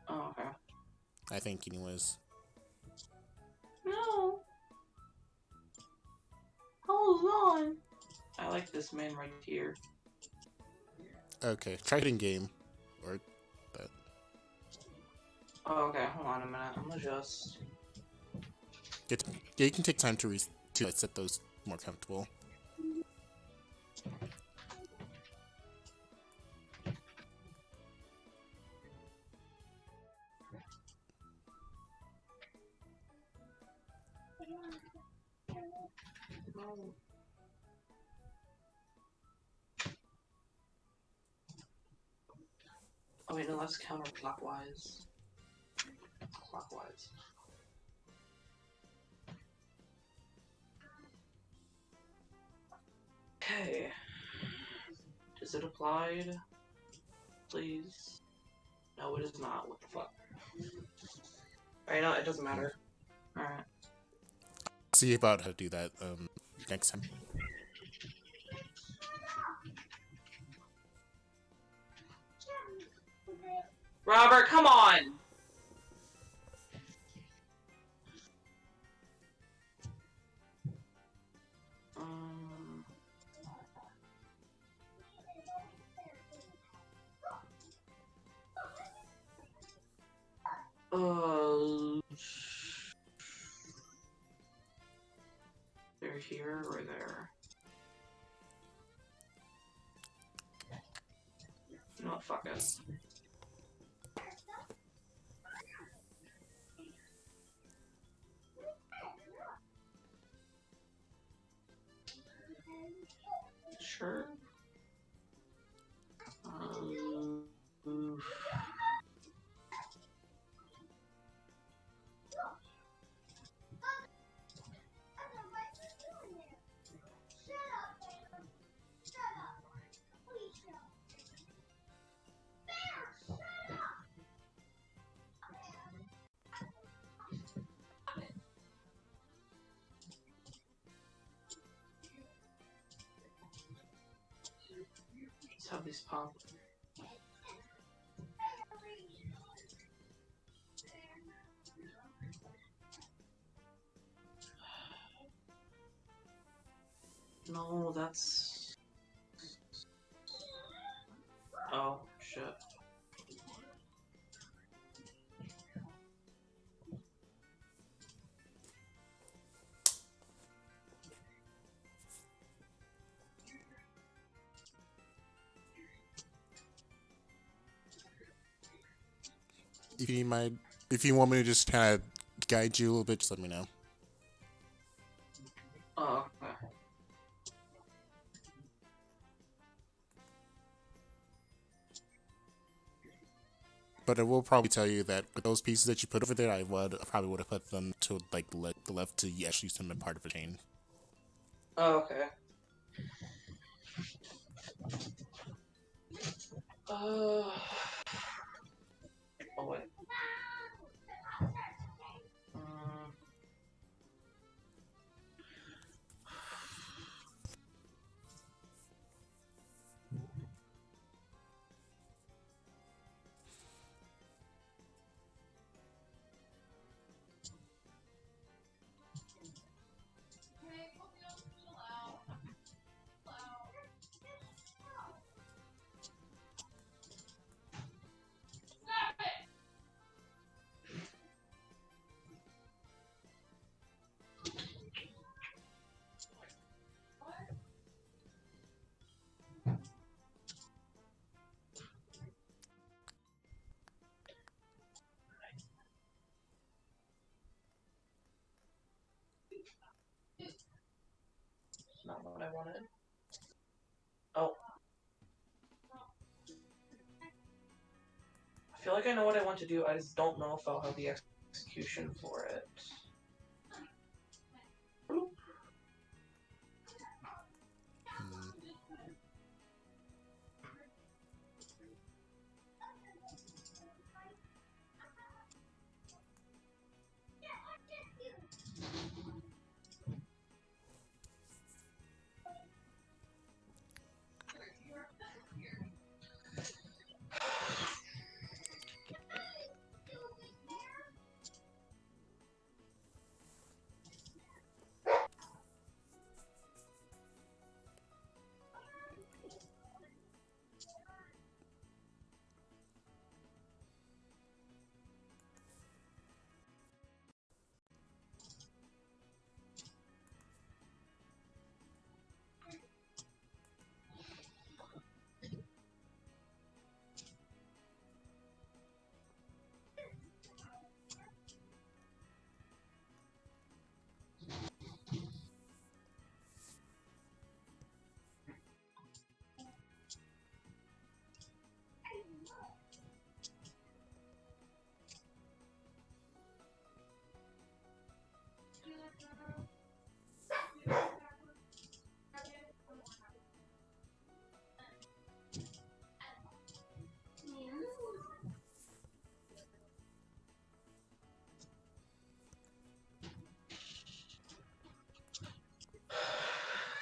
Oh, okay. I think, anyways. No. Hold on. I like this man right here. Okay, try hitting game, or that. Oh, okay, hold on a minute. I'm gonna just. Yeah, you can take time to set those more comfortable. Oh wait, no, that's counterclockwise. Clockwise. Okay. Is it applied? Please. No, it is not. What the fuck? Alright, no, it doesn't matter. Alright. See about how to do that next time. Robert, come on! They're here or there? You know what? Fuck it. Sure. Oof. Let's have these pop. No, that's... Oh, shit. if you need my, if you want me to just kind of guide you a little bit, just let me know. Oh, okay. But I will probably tell you that with those pieces that you put over there, I probably would have put them to like the left to actually use them as part of a chain. Oh, okay. Oh wait. Mm, not what I wanted. Oh. I feel like I know what I want to do. I just don't know if I'll have the execution for it.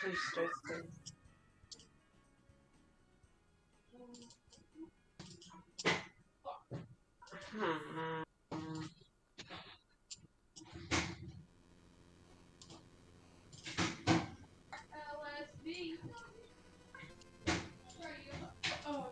Please stay still. Hmm. LSD. Oh,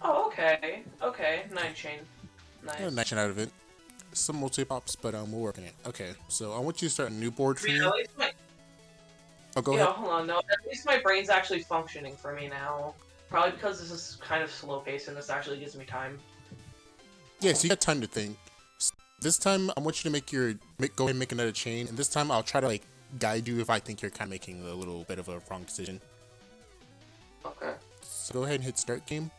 Oh, okay. Okay. Night chain. Yeah, Nice. nice out of it. Some multi pops, but we'll work on it. Okay, so I want you to start a new board for Yeah, me. at least my Oh, go yeah. ahead. Hold on. No, at least my brain's actually functioning for me now. Probably because this is kind of slow paced and this actually gives me time. Yeah, so you got time to think. This time, I want you to go ahead and make another chain, and this time I'll try to like guide you if I think you're kind of making a little bit of a wrong decision. Okay. So go ahead and hit start game.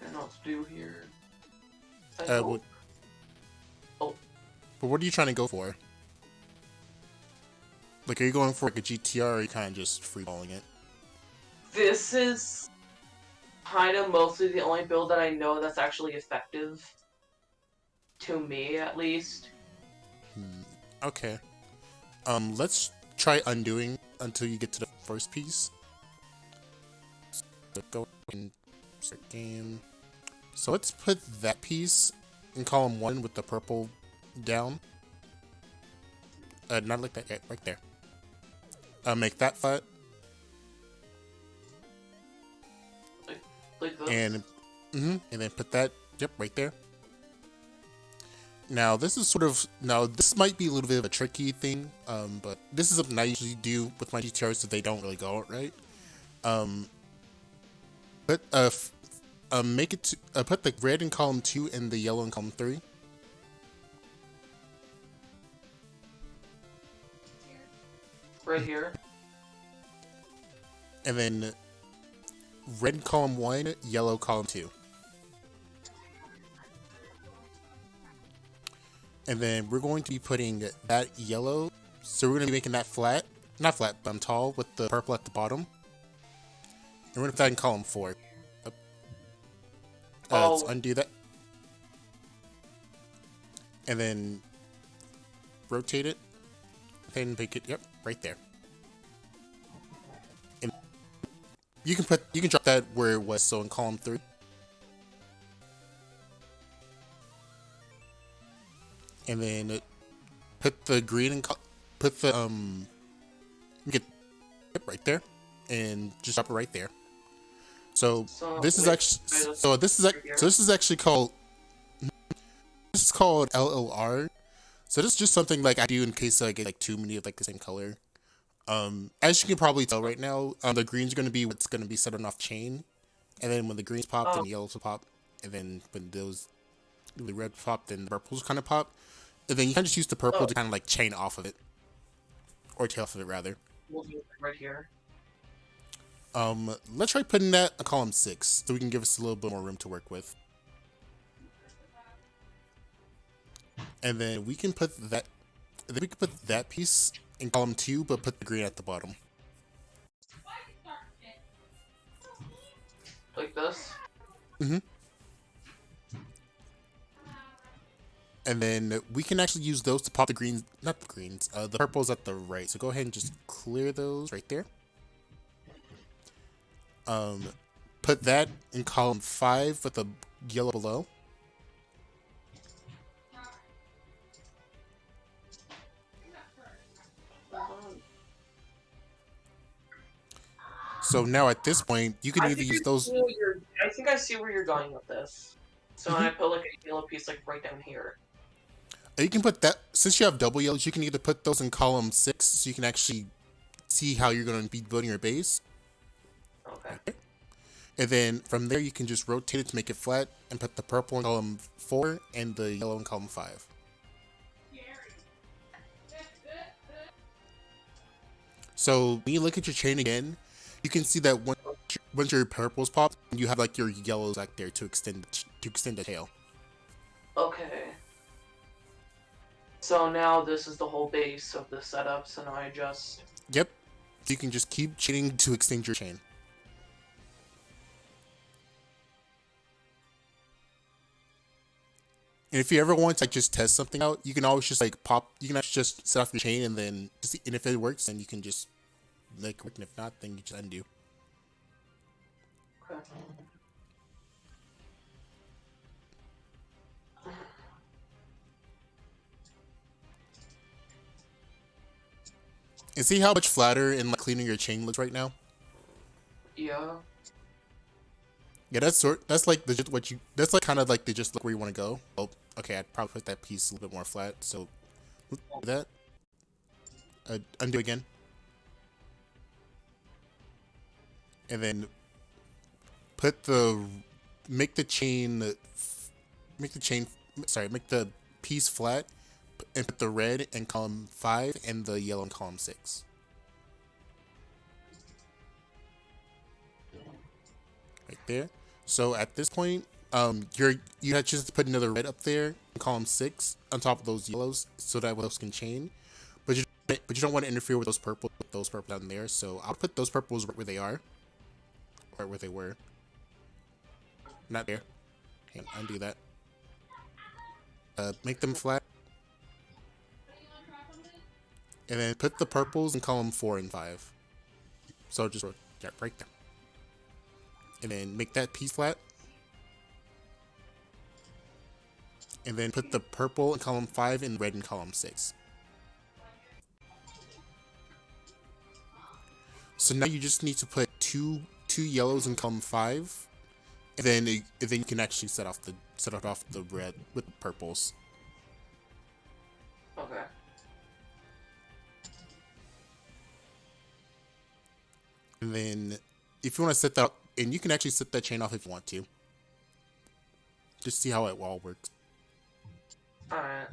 I don't know what to do here. What, Oh. but what are you trying to go for? Like, are you going for like a GTR, or are you kind of just freeballing it? This is kind of mostly the only build that I know that's actually effective. To me, at least. Okay. Let's try undoing until you get to the first piece. So go and start game. So let's put that piece in column 1 with the purple down. Not like that. Yeah, right there. Make that flat. Like this? And and then put that. Yep, right there. Now this is this might be a little bit of a tricky thing, but this is something I usually do with my GTRs so they don't really go out right. Make it put the red in column 2 and the yellow in column 3. Right here. And then red in column 1, yellow column 2. And then we're going to be putting that yellow, so we're going to be making that flat, not flat, but tall with the purple at the bottom. And we're going to put that in column 4. Let's undo that. And then rotate it. And make it, yep, right there. And you can drop that where it was, so in column 3. And then put the green and put the get it right there, and just drop it right there. So this is actually called LLR. So this is just something like I do in case I get like too many of like the same color. As you can probably tell right now, the green's going to be what's going to be set on off chain, and then when the greens pop, then the yellows will pop, and then when the red pop, then the purples kind of pop. And then you can just use the purple to kind of like chain off of it. Or tail off of it, rather. We'll do it right here. Let's try putting that in column 6, so we can give us a little bit more room to work with. And then we can put that piece in column 2, but put the green at the bottom. Like this? Mm-hmm. And then we can actually use those to pop the greens, not the greens, the purples at the right. So go ahead and just clear those right there. Put that in column 5 with the yellow below. So now at this point, you can either use those. I think I see where you're going with this. So I put like a yellow piece like right down here. You can put that, since you have double yellows, you can either put those in column 6 so you can actually see how you're going to be building your base. Okay. And then from there you can just rotate it to make it flat and put the purple in column 4 and the yellow in column 5. So when you look at your chain again, you can see that once your purples pop, you have like your yellows back there to extend the tail. Okay. So now this is the whole base of the setup, so now I just... Yep. You can just keep chaining to extend your chain. And if you ever want to like just test something out, you can always just like you can actually just set off your chain and then see, and if it works, then you can just like work, and if not, then you just undo. Okay. And see how much flatter and like cleaner your chain looks right now? Yeah. Yeah, that's like that's like kind of like the just look where you want to go. Oh, okay, I'd probably put that piece a little bit more flat. So let's do that. Undo again. And then make the piece flat and put the red in column 5 and the yellow in column 6. Right there. So at this point, you have just to put another red up there in column 6 on top of those yellows so that those can chain. But you don't want to interfere with those purple down there. So I'll put those purples right where they are, right where they were. Not there. Okay, undo that. Make them flat. And then put the purples in column 4 and 5. So just right there. And then make that piece flat. and then put the purple in column 5 and red in column 6. So now you just need to put two yellows in column 5, and then you can actually set off the red with the purples. Okay. And then if you want to set that, and you can actually set that chain off if you want to. Just see how it all works. Alright.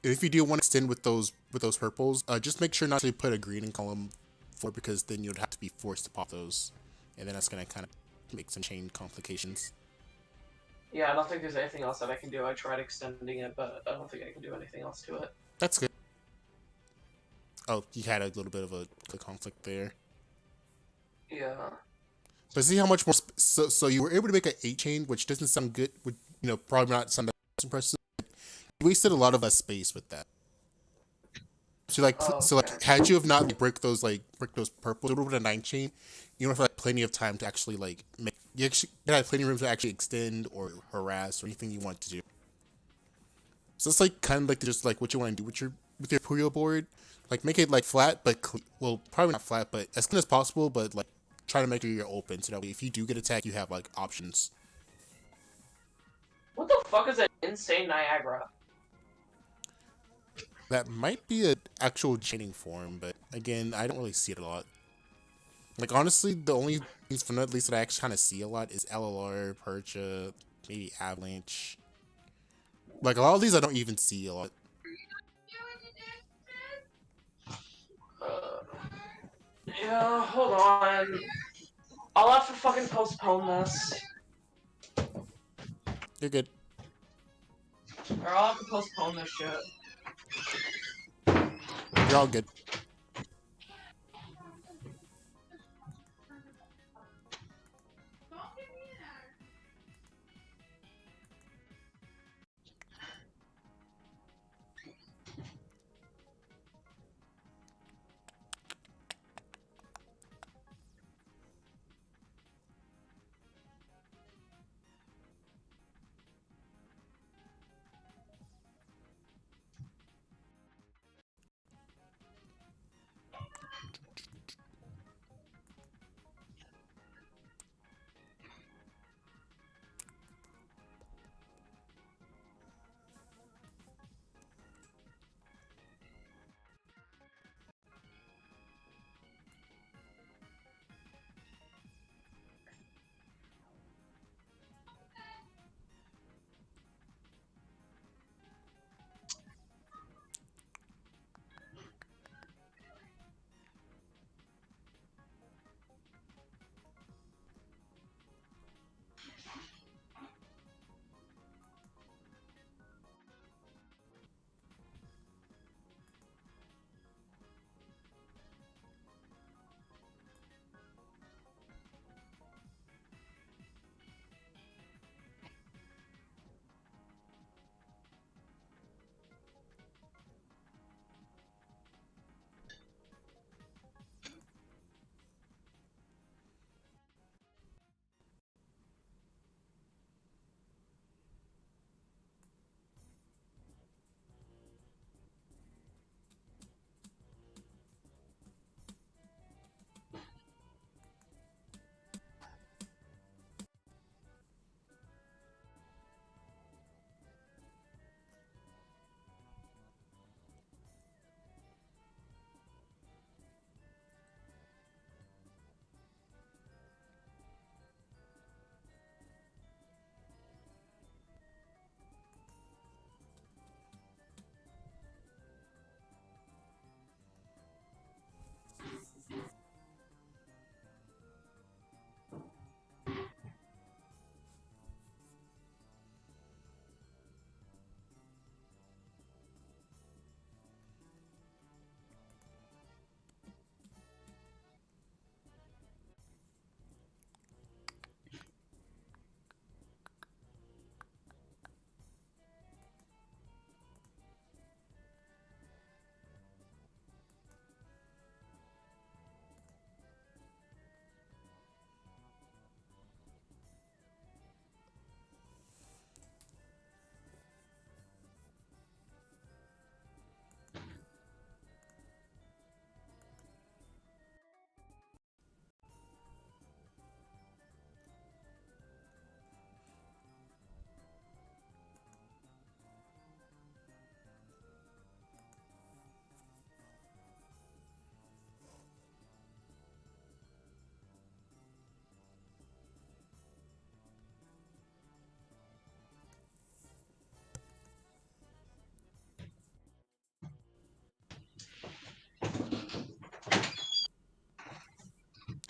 If you do want to extend with those purples, just make sure not to put a green in column 4, because then you'd have to be forced to pop those, and then that's gonna kind of make some chain complications. Yeah, I don't think there's anything else that I can do. I tried extending it, but I don't think I can do anything else to it. That's good. Oh, you had a little bit of a conflict there. Yeah. But see how much more. So you were able to make an 8 chain, which doesn't sound good. Would probably not sound that impressive. You wasted a lot of space with that. So had you have not brick those purples, it would have been a 9 chain. You don't have plenty of time to actually make. You actually had plenty of room to actually extend or harass or anything you want to do. So it's kind of just what you want to do with your PUYO board. Make it flat, but probably not flat, but as clean as possible. But try to make it open, so that way if you do get attacked, you have options. What the fuck is an insane Niagara? That might be an actual chaining form, but again, I don't really see it a lot. Honestly, the only things from at least that I actually kind of see a lot is LLR, Percha, maybe Avalanche. A lot of these I don't even see a lot. Yeah, hold on. I'll have to fucking postpone this. You're good. Or I'll have to postpone this shit. You're all good.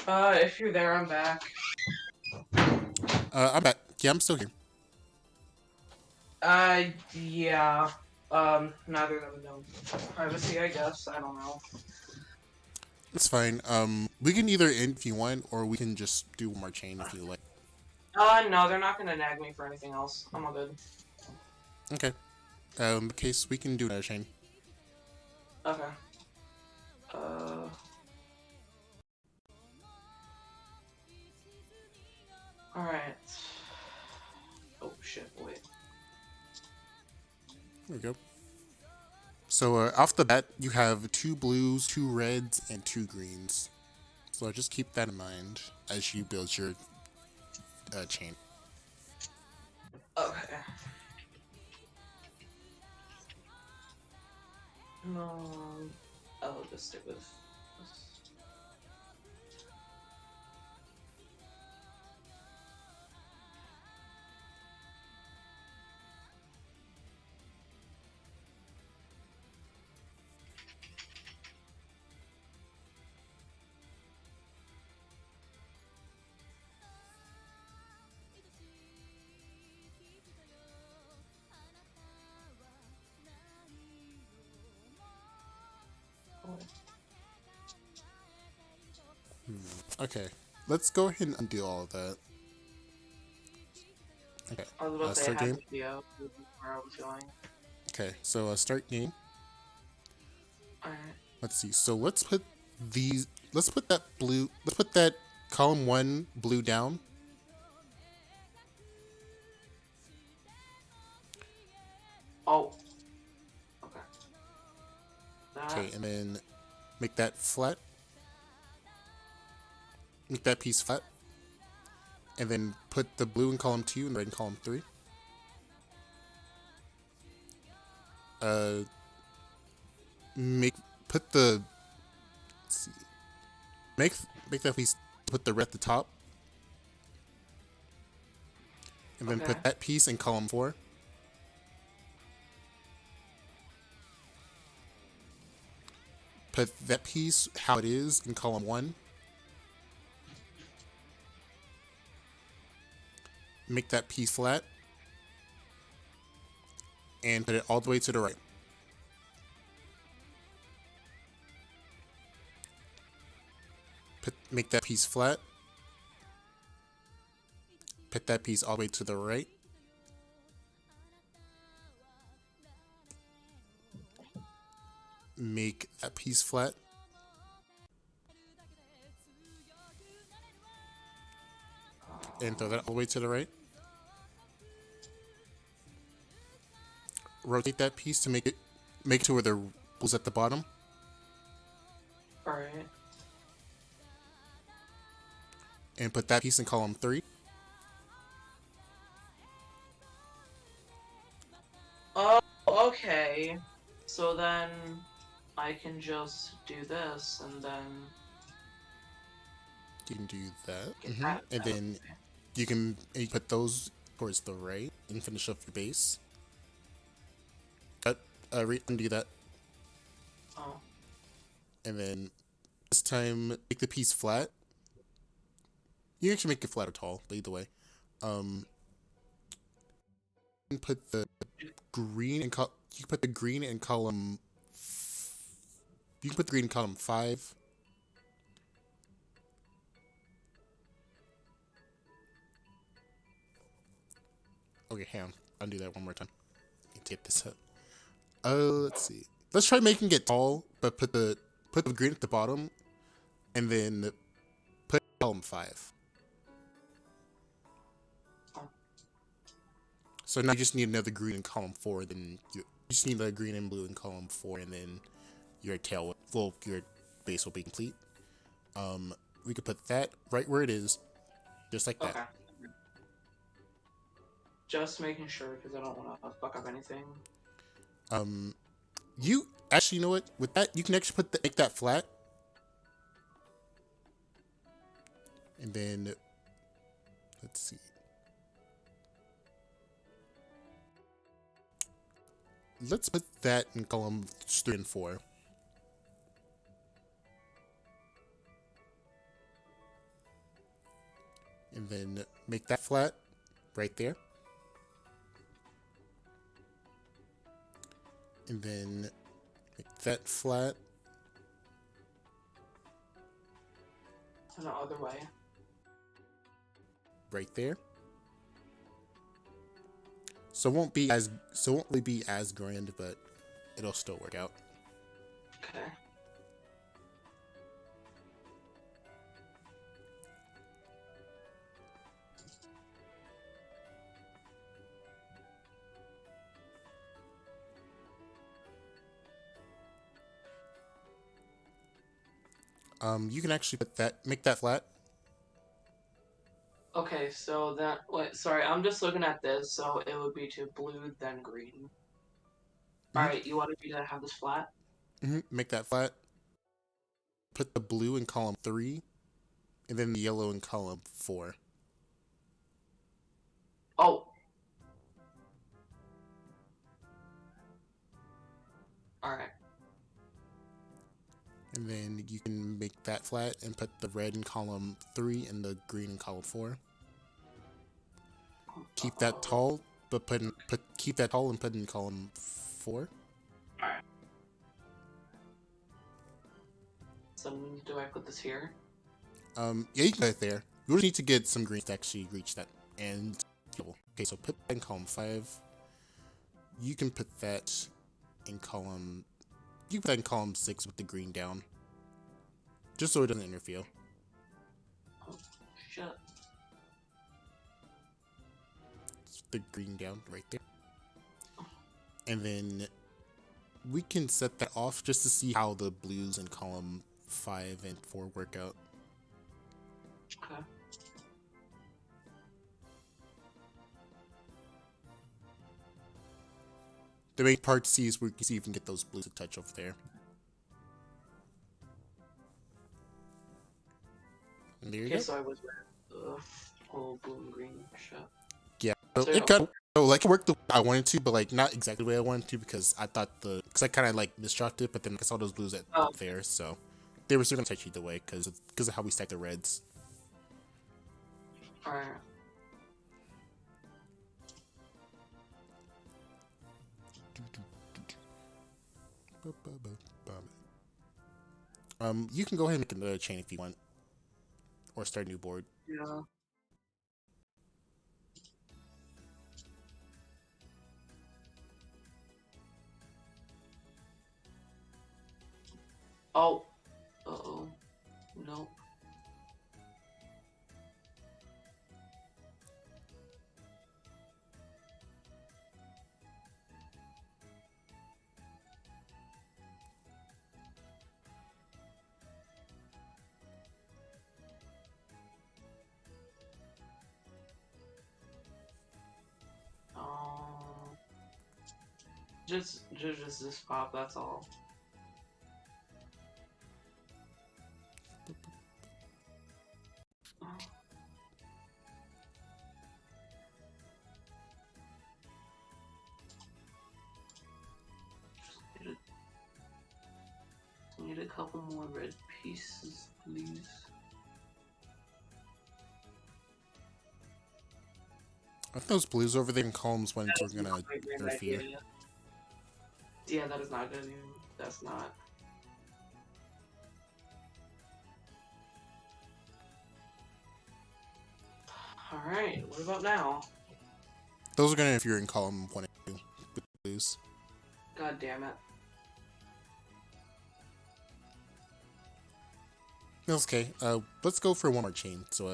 If you're there, I'm back. I'm back. Yeah, I'm still here. Yeah. Neither of them know. Privacy, I guess. I don't know. It's fine. We can either end if you want, or we can just do one more chain if you like. No, they're not gonna nag me for anything else. I'm all good. Okay. In case we can do another chain. Okay. Uh. Alright. Oh shit, wait. There we go. So off the bat, you have 2 blues, 2 reds, and 2 greens. So just keep that in mind as you build your chain. Okay. No. I'll just stick with this. Okay, let's go ahead and undo all of that. Okay, I was about to say I start had game. the video where I was going. Okay, so start game. Alright. Let's see. So let's put these. Let's put that blue. Let's put that column 1 blue down. Oh. Okay. Okay, and then make that flat. Make that piece flat. And then put the blue in column 2 and the red in column 3. Put the. Let's see. Make that piece. Put the red at the top. And then Okay. put that piece in column 4. Put that piece how it is in column 1. Make that piece flat. And put it all the way to the right. Make that piece flat. Put that piece all the way to the right. Make that piece flat. And throw that all the way to the right. Rotate that piece to make it to where the blue's at the bottom. Alright. And put that piece in column 3. Oh, okay. So then I can just do this and then You can do that. get that And out. then you can put those towards the right and finish off your base. Undo that. Oh. And then this time make the piece flat. You can actually make it flat or tall, but either way. And put the green in you can put the green in column. You can put the green in column 5. Okay, hang on. Undo that one more time. Let me take this up. Let's see. Let's try making it tall, but put the green at the bottom, and then put column 5. So now you just need another green in column 4. Then you just need a green and blue in column 4, and then your your base will be complete. We could put that right where it is, just like that. Okay. Just making sure because I don't want to fuck up anything. You actually, you know what? With that, you can actually make that flat, and then let's see. Let's put that in column 3 and 4. And then make that flat right there. And then make that flat. The other way. Right there. So it won't really be as grand, but it'll still work out. Okay. You can actually make that flat. Okay, so that wait, sorry, I'm just looking at this, so it would be to blue then green. Alright, you wanted me to have this flat? Make that flat. Put the blue in column 3, and then the yellow in column 4. Oh. Alright. And then you can make that flat and put the red in column 3 and the green in column 4. Keep that tall, but keep that tall and put it in column 4. Alright. So do I put this here? Yeah, you can put it there. You just need to get some greens to actually reach that. And okay, so put that in column 5. You can put that in column. You can put that in column 6 with the green down, just so it doesn't interfere. Oh, shit. The green down right there, and then we can set that off just to see how the blues in column 5 and 4 work out. Okay. The main part to see is where you can see if you can get those blues to touch over there. And there you go. So I was with whole blue and green shit. Yeah, So it kind of like it worked the way I wanted to, but like not exactly the way I wanted to, because I thought because I kind of like misshot it, but then I saw those blues up there, so they were still gonna touch either way because of how we stacked the reds. Alright. You can go ahead and make another chain if you want, or start a new board. Yeah. Oh. Uh-oh. Nope. Just this pop, that's all. Need a couple more red pieces, please. I think those blues over there in columns when we're gonna interfere. Yeah, that is not good. That's not. Alright, what about now? Those are gonna interfere in column 1 and 2 with blues. God damn it. That's okay. Let's go for one more chain. So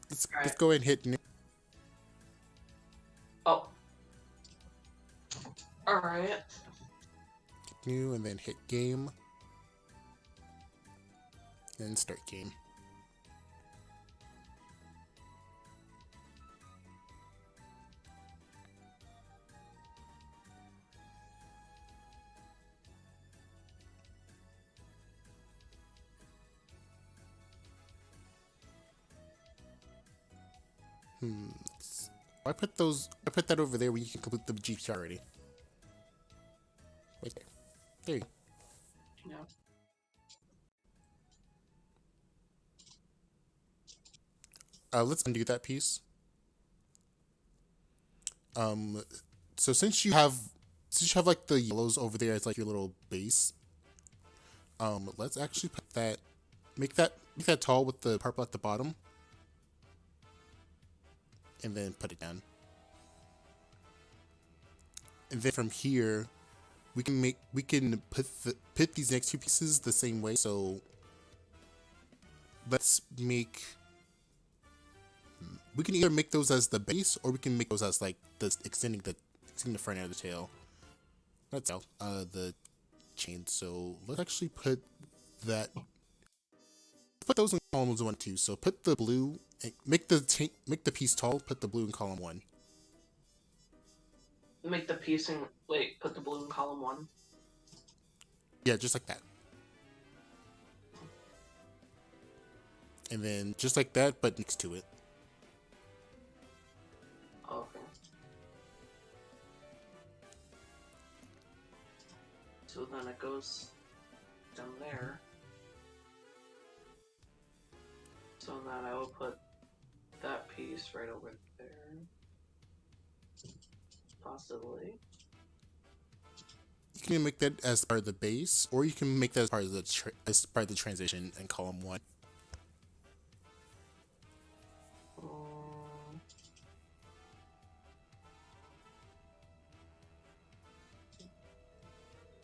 let's Alright. go ahead and hit new. Oh. Alright. Hit new and then hit game. And start game. I put that over there where you can complete the GP already. Right there. There you go. Yeah. Let's undo that piece. So since you have like the yellows over there as like your little base, let's actually put that, make that tall with the purple at the bottom, and then put it down. And then from here, we can put these next two pieces the same way. So let's make. We can either make those as the base, or we can make those as like extending the front end of the tail. That's the chain. So let's actually put those in columns 1 and 2. So put the blue, make the piece tall. Put the blue in column 1. Make the piece in put the blue in column 1. Yeah, just like that. And then just like that, but next to it. Okay. So then it goes down there. So then I will put that piece right over there. Possibly. You can make that as part of the base, or you can make that as part of the transition in column 1.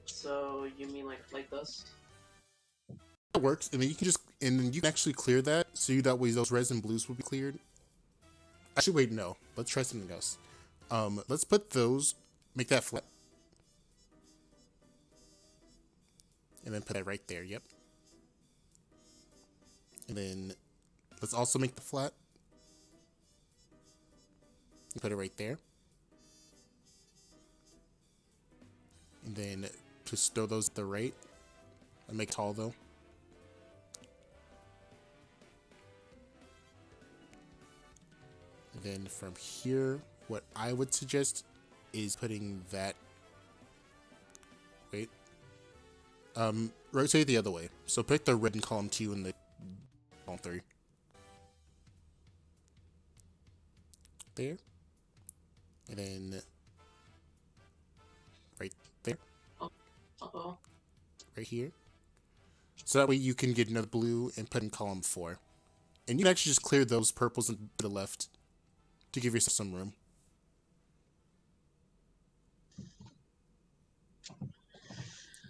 So you mean like this? It works, and then you can actually clear that, so that way those reds and blues will be cleared. Actually, wait, no. Let's try something else. Let's put those, make that flat, and then put that right there. Yep. And then let's also make the flat. Put it right there. And then just throw those to the right. And make it tall though. And then from here, what I would suggest is putting that. Wait. Rotate the other way. So pick the red in column 2 and the column 3. There. And then right there. Uh-oh. Right here. So that way you can get another blue and put in column 4. And you can actually just clear those purples to the left to give yourself some room.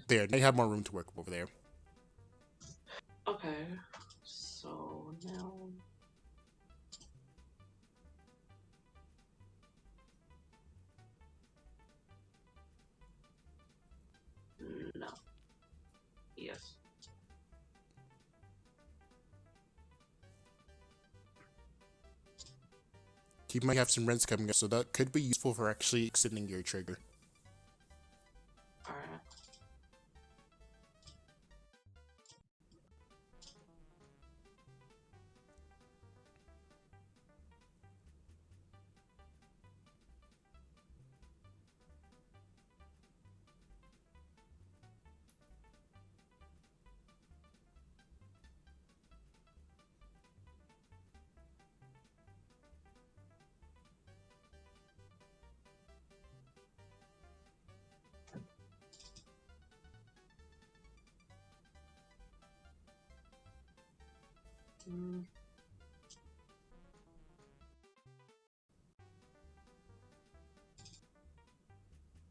There, now you have more room to work over there. Okay. So now no. Yes. You might have some rents coming up, so that could be useful for actually extending your trigger. Alright.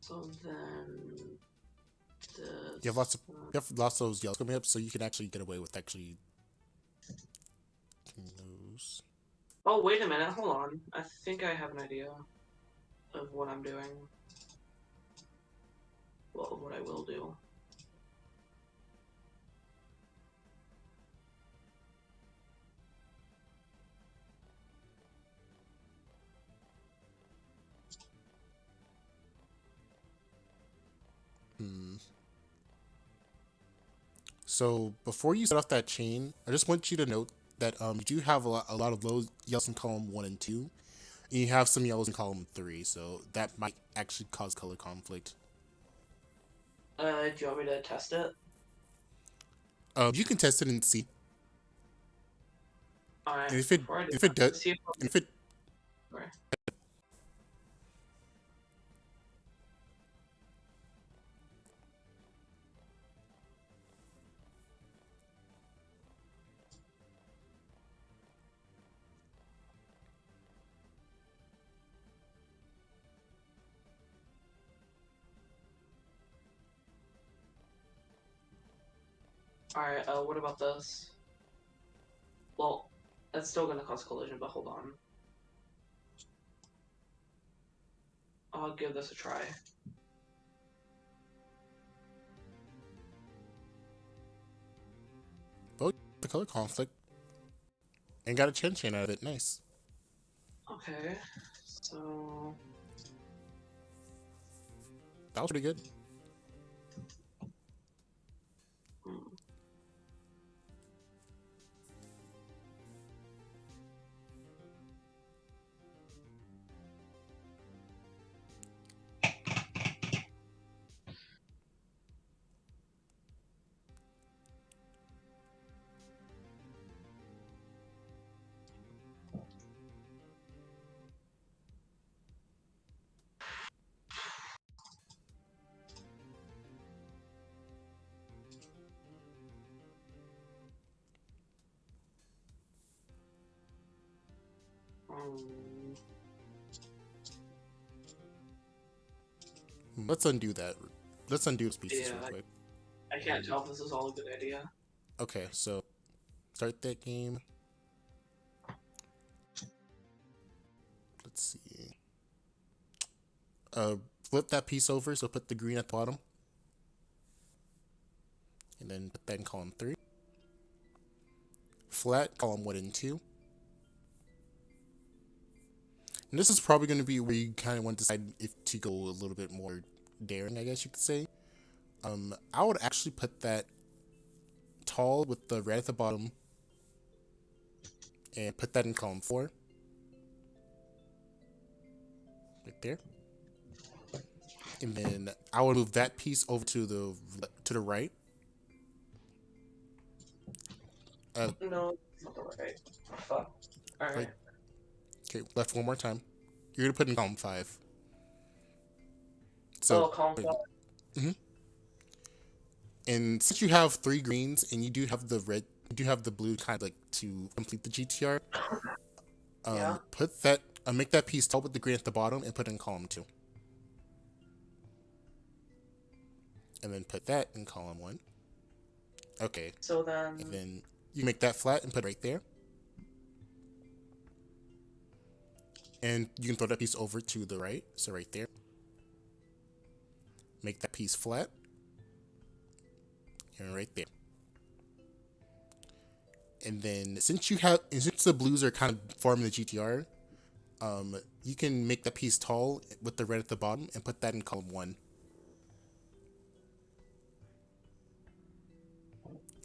So then You have lots of those yellows coming up, so you can actually get away with actually those. Oh, wait a minute, hold on. I think I have an idea of what I'm doing. Well, what I will do. So before you set off that chain, I just want you to note that you do have a lot of those yellows in column 1 and 2, and you have some yellows in column 3, so that might actually cause color conflict. Do you want me to test it? You can test it and see. Alright, And before I do if that, it does, let's see if it Sorry. Alright, what about this? Well, that's still gonna cause collision, but hold on. I'll give this a try. vote the color conflict and got a chin chain out of it. Nice. Okay, so... That was pretty good. hmm. Um, Let's undo that. Let's undo species yeah, real quick. I can't tell if this is all a good idea. Okay, so start that game. Let's see. Flip that piece over, so put the green at the bottom. And then put that in column 3. Flat, column 1 and 2. And this is probably going to be where you kind of want to decide if to go a little bit more daring, I guess you could say. I would actually put that tall with the red at the bottom and put that in column 4. Right there. And then I would move that piece over to the right. No, it's not the right. Fuck. Alright. Right. Okay, left one more time. You're gonna put in column 5. So, column 5. and since you have 3 greens and you do have the red, you do have the blue kind of like to complete the GTR. Yeah. Put that, make that piece tall with the green at the bottom and put it in column 2. And then put that in column 1. Okay. So then... And then you make that flat and put it right there. And you can throw that piece over to the right, so right there. Make that piece flat. And right there. And then since the blues are kind of forming the GTR, you can make that piece tall with the red at the bottom and put that in column 1.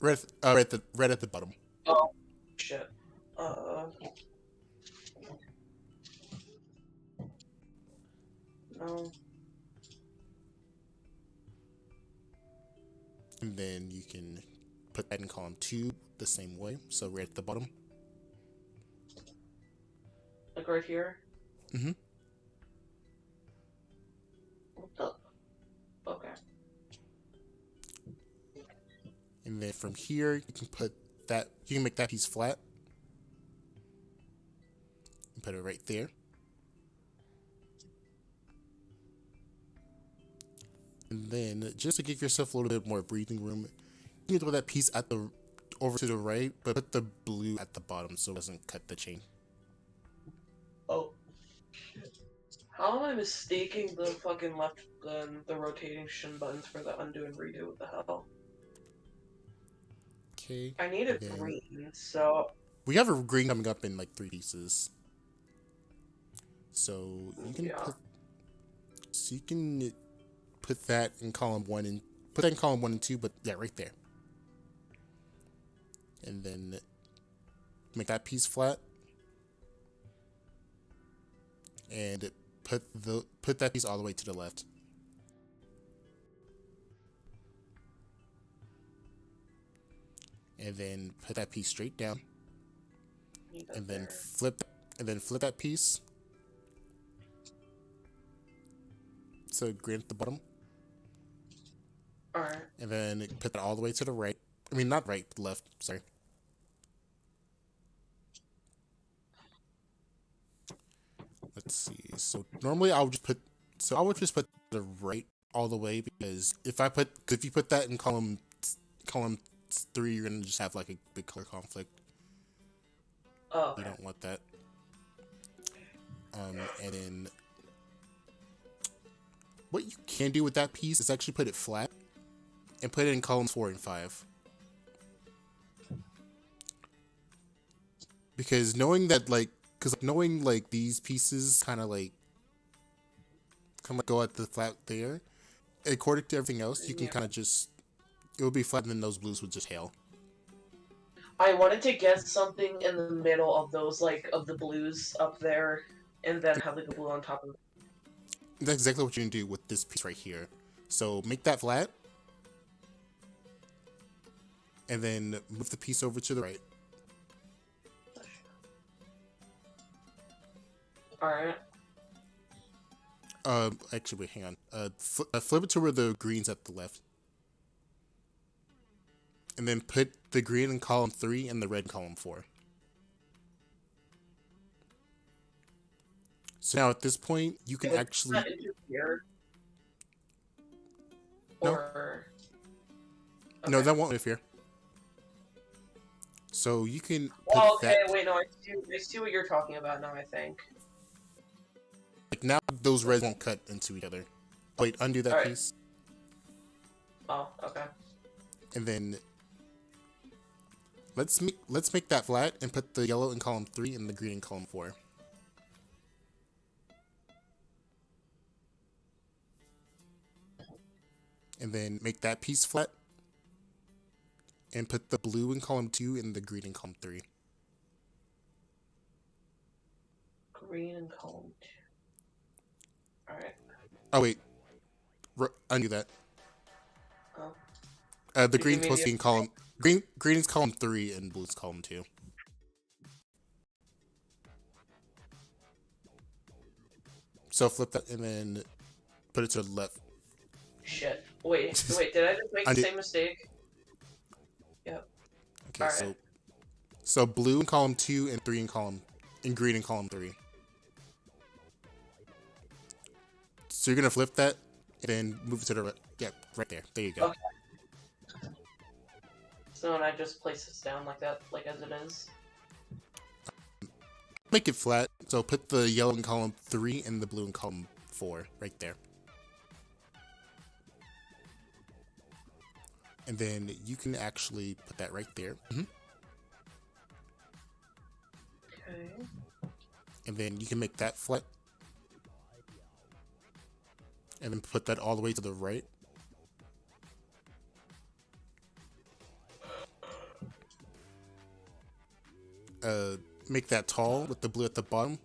Red at the bottom. Oh, shit. No. And then you can put that in column 2 the same way. So red at the bottom. Like right here? Mm-hmm. What the? Okay. And then from here, you can make that piece flat. And put it right there. And then, just to give yourself a little bit more breathing room, you can throw that piece over to the right, but put the blue at the bottom so it doesn't cut the chain. Oh. How am I mistaking the fucking the rotation buttons for the undo and redo? What the hell? Okay. I need a green, so... We have a green coming up in like 3 pieces. So you can put that in column 1 and put that in column 1 and 2, but yeah, right there. And then make that piece flat. And put that piece all the way to the left. And then put that piece straight down. and then flip that piece. So green at the bottom. Alright. And then put that all the way to the right. I mean, not right, but left. Sorry. Let's see. So normally I would just put. So I would just put the right all the way, because if you put that in column 3, you're gonna just have like a big color conflict. Oh. Okay. You don't want that. And then what you can do with that piece is actually put it flat and put it in columns 4 and 5. Because knowing these pieces kind of like go at the flat there, according to everything else, you can kind of just, it would be flat and then those blues would just hail. I wanted to get something in the middle of those, like, of the blues up there, and then have, like, a blue on top of it. That's exactly what you're going to do with this piece right here. So make that flat, and then move the piece over to the right. Alright. Actually, wait, hang on. Flip it to where the green's at the left. And then put the green in column 3 and the red in column 4. So now at this point, you can actually... No. Okay. No, that won't interfere. So you can put wait, no, I see what you're talking about now, I think. Like now, those reds won't cut into each other. Wait, undo that piece. Oh, okay. And then let's make that flat and put the yellow in column 3 and the green in column 4. And then make that piece flat and put the blue in column 2 and the green in column 3. Green in column 2. Alright. Oh wait, undo that. Oh. The green's supposed to be in column... Green is column 3 and blue's column 2. So flip that and then put it to the left. Shit. Wait, did I just make the same mistake? Yep. Okay, right. So blue in column 2 and green in column 3. So you're gonna flip that and then move it to the right. Yeah, right there. There you go. Okay. So then I just place this down like that, like as it is. Make it flat. So put the yellow in column 3 and the blue in column 4, right there. And then you can actually put that right there. Mm-hmm. Okay. And then you can make that flat. And then put that all the way to the right. Make that tall with the blue at the bottom.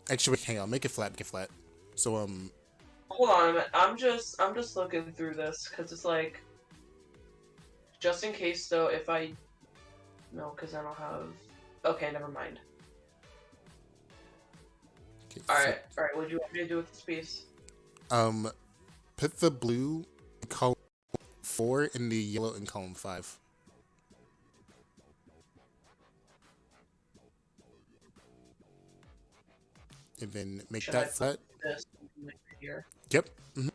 Actually, hang on. Make it flat. So Hold on a minute. I'm just looking through this because it's like, just in case though, if I, no, because I don't have. Okay, never mind. Okay, Alright, what do you want me to do with this piece? Put the blue in column 4 and the yellow in column 5. And then make that flat. This here. Yep. Mm-hmm.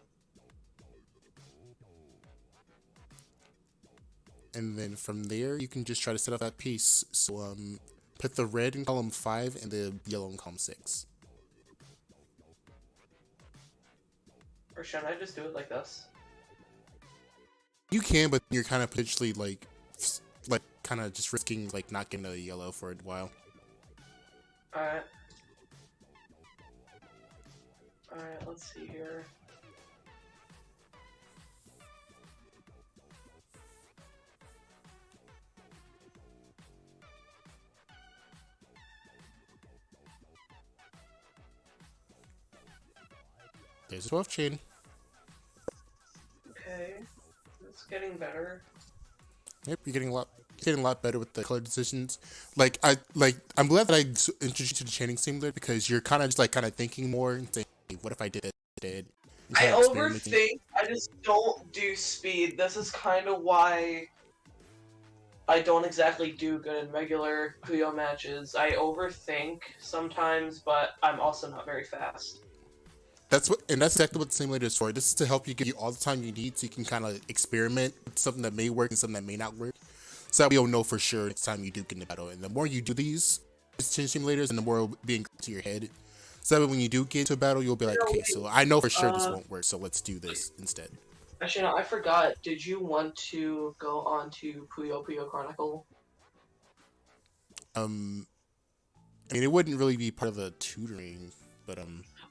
And then from there, you can just try to set up that piece. So, put the red in column 5 and the yellow in column 6. Or should I just do it like this? You can, but you're kind of potentially like kind of just risking like not getting a yellow for a while. Alright. Alright, let's see here. There's a 12 chain. Okay, that's getting better. Yep, you're getting a lot better with the color decisions. I'm glad that I introduced you to the chaining simulator because you're kind of just like kind of thinking more and saying, hey, what if I did it instead? And I kind of experimenting. overthink. I just don't do speed. This is kind of why I don't exactly do good in regular PUYO matches. I overthink sometimes, but I'm also not very fast. That's exactly what the simulator is for. This is to help you give you all the time you need so you can kind of experiment with something that may work and something that may not work. So that you'll know for sure next time you do get in the battle. And the more you do these change simulators, and the more it'll be ingrained to your head. So that when you do get into a battle, you'll be like, okay, so I know for sure this won't work, so let's do this instead. Actually, no, I forgot. Did you want to go on to Puyo Chronicle? I mean, it wouldn't really be part of the tutoring, but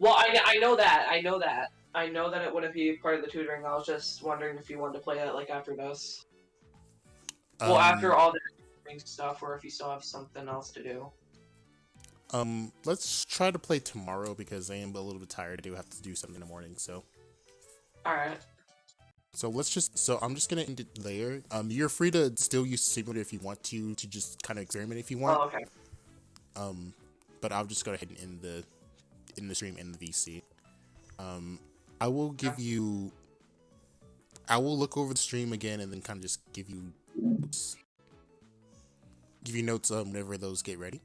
Well, I know that. I know that it wouldn't be part of the tutoring. I was just wondering if you wanted to play it like after this. Well, after all the tutoring stuff, or if you still have something else to do. let's try to play tomorrow because I am a little bit tired. I do have to do something in the morning, so. Alright. So I'm just gonna end it there. You're free to still use simulator if you want to just kind of experiment if you want. Oh, okay. But I'll just go ahead and end the stream in the VC. I will give you. I will look over the stream again and then kind of just give you notes whenever those get ready.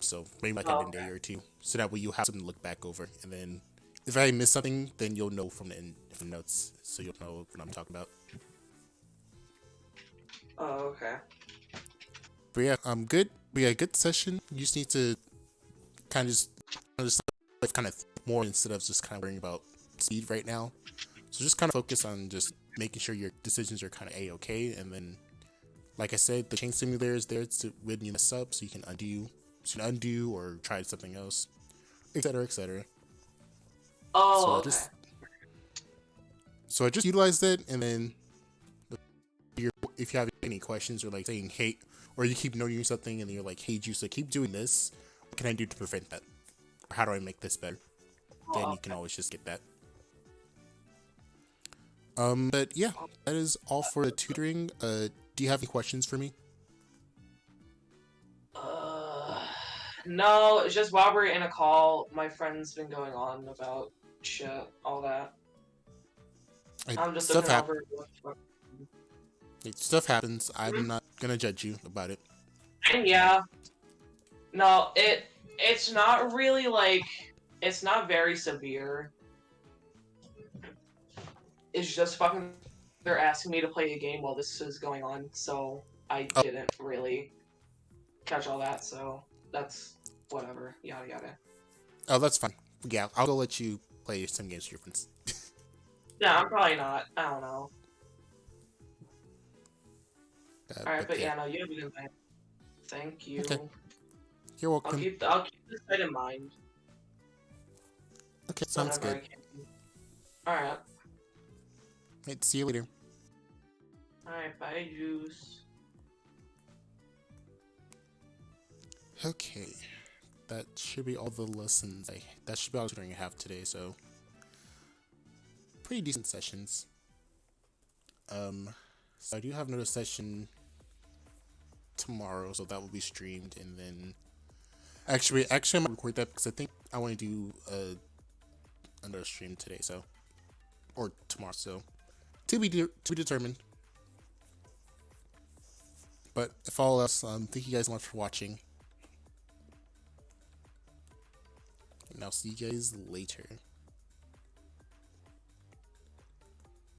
So maybe like in a day or two, so that way you'll have something to look back over, and then if I miss something, then you'll know from the notes, so you'll know what I'm talking about. Oh, okay. But yeah, good. We had a good session. You just need to kind of just kind of more instead of just kind of worrying about speed right now. So just kind of focus on just making sure your decisions are kind of a-okay, and then, like I said, the chain simulator is there to when you mess up, so you can undo or try something else, etc., etc. Oh, So I just utilized it, and then if you have any questions or like saying hey, or you keep noting something and you're like, hey Juice, I keep doing this, what can I do to prevent that? Or how do I make this better? Then you can always just get that. But yeah, that is all for the tutoring. Do you have any questions for me? No, it's just while we're in a call, my friend's been going on about shit, all that. I'm just looking over. Stuff happens. I'm not gonna judge you about it. And yeah. No, it's not really like, it's not very severe. It's just fucking, they're asking me to play a game while this is going on, so I didn't really catch all that, so that's whatever, yada yada. Oh, that's fine. Yeah, I'll go let you play some games with your friends. Yeah, I'm probably not. I don't know. Alright, but yeah, no, you have a good night. Thank you. Okay. You're welcome. I'll keep this side in mind. Okay, sounds good. Alright. Right, see you later. Alright, bye, Juice. Okay. That should be all the lessons that should be all the tutoring I have today, so pretty decent sessions. So I do have another session tomorrow, so that will be streamed, and then actually I'm gonna record that because I think I want to do another stream today, so or tomorrow, so to be determined. But if all else, thank you guys so much for watching, and I'll see you guys later.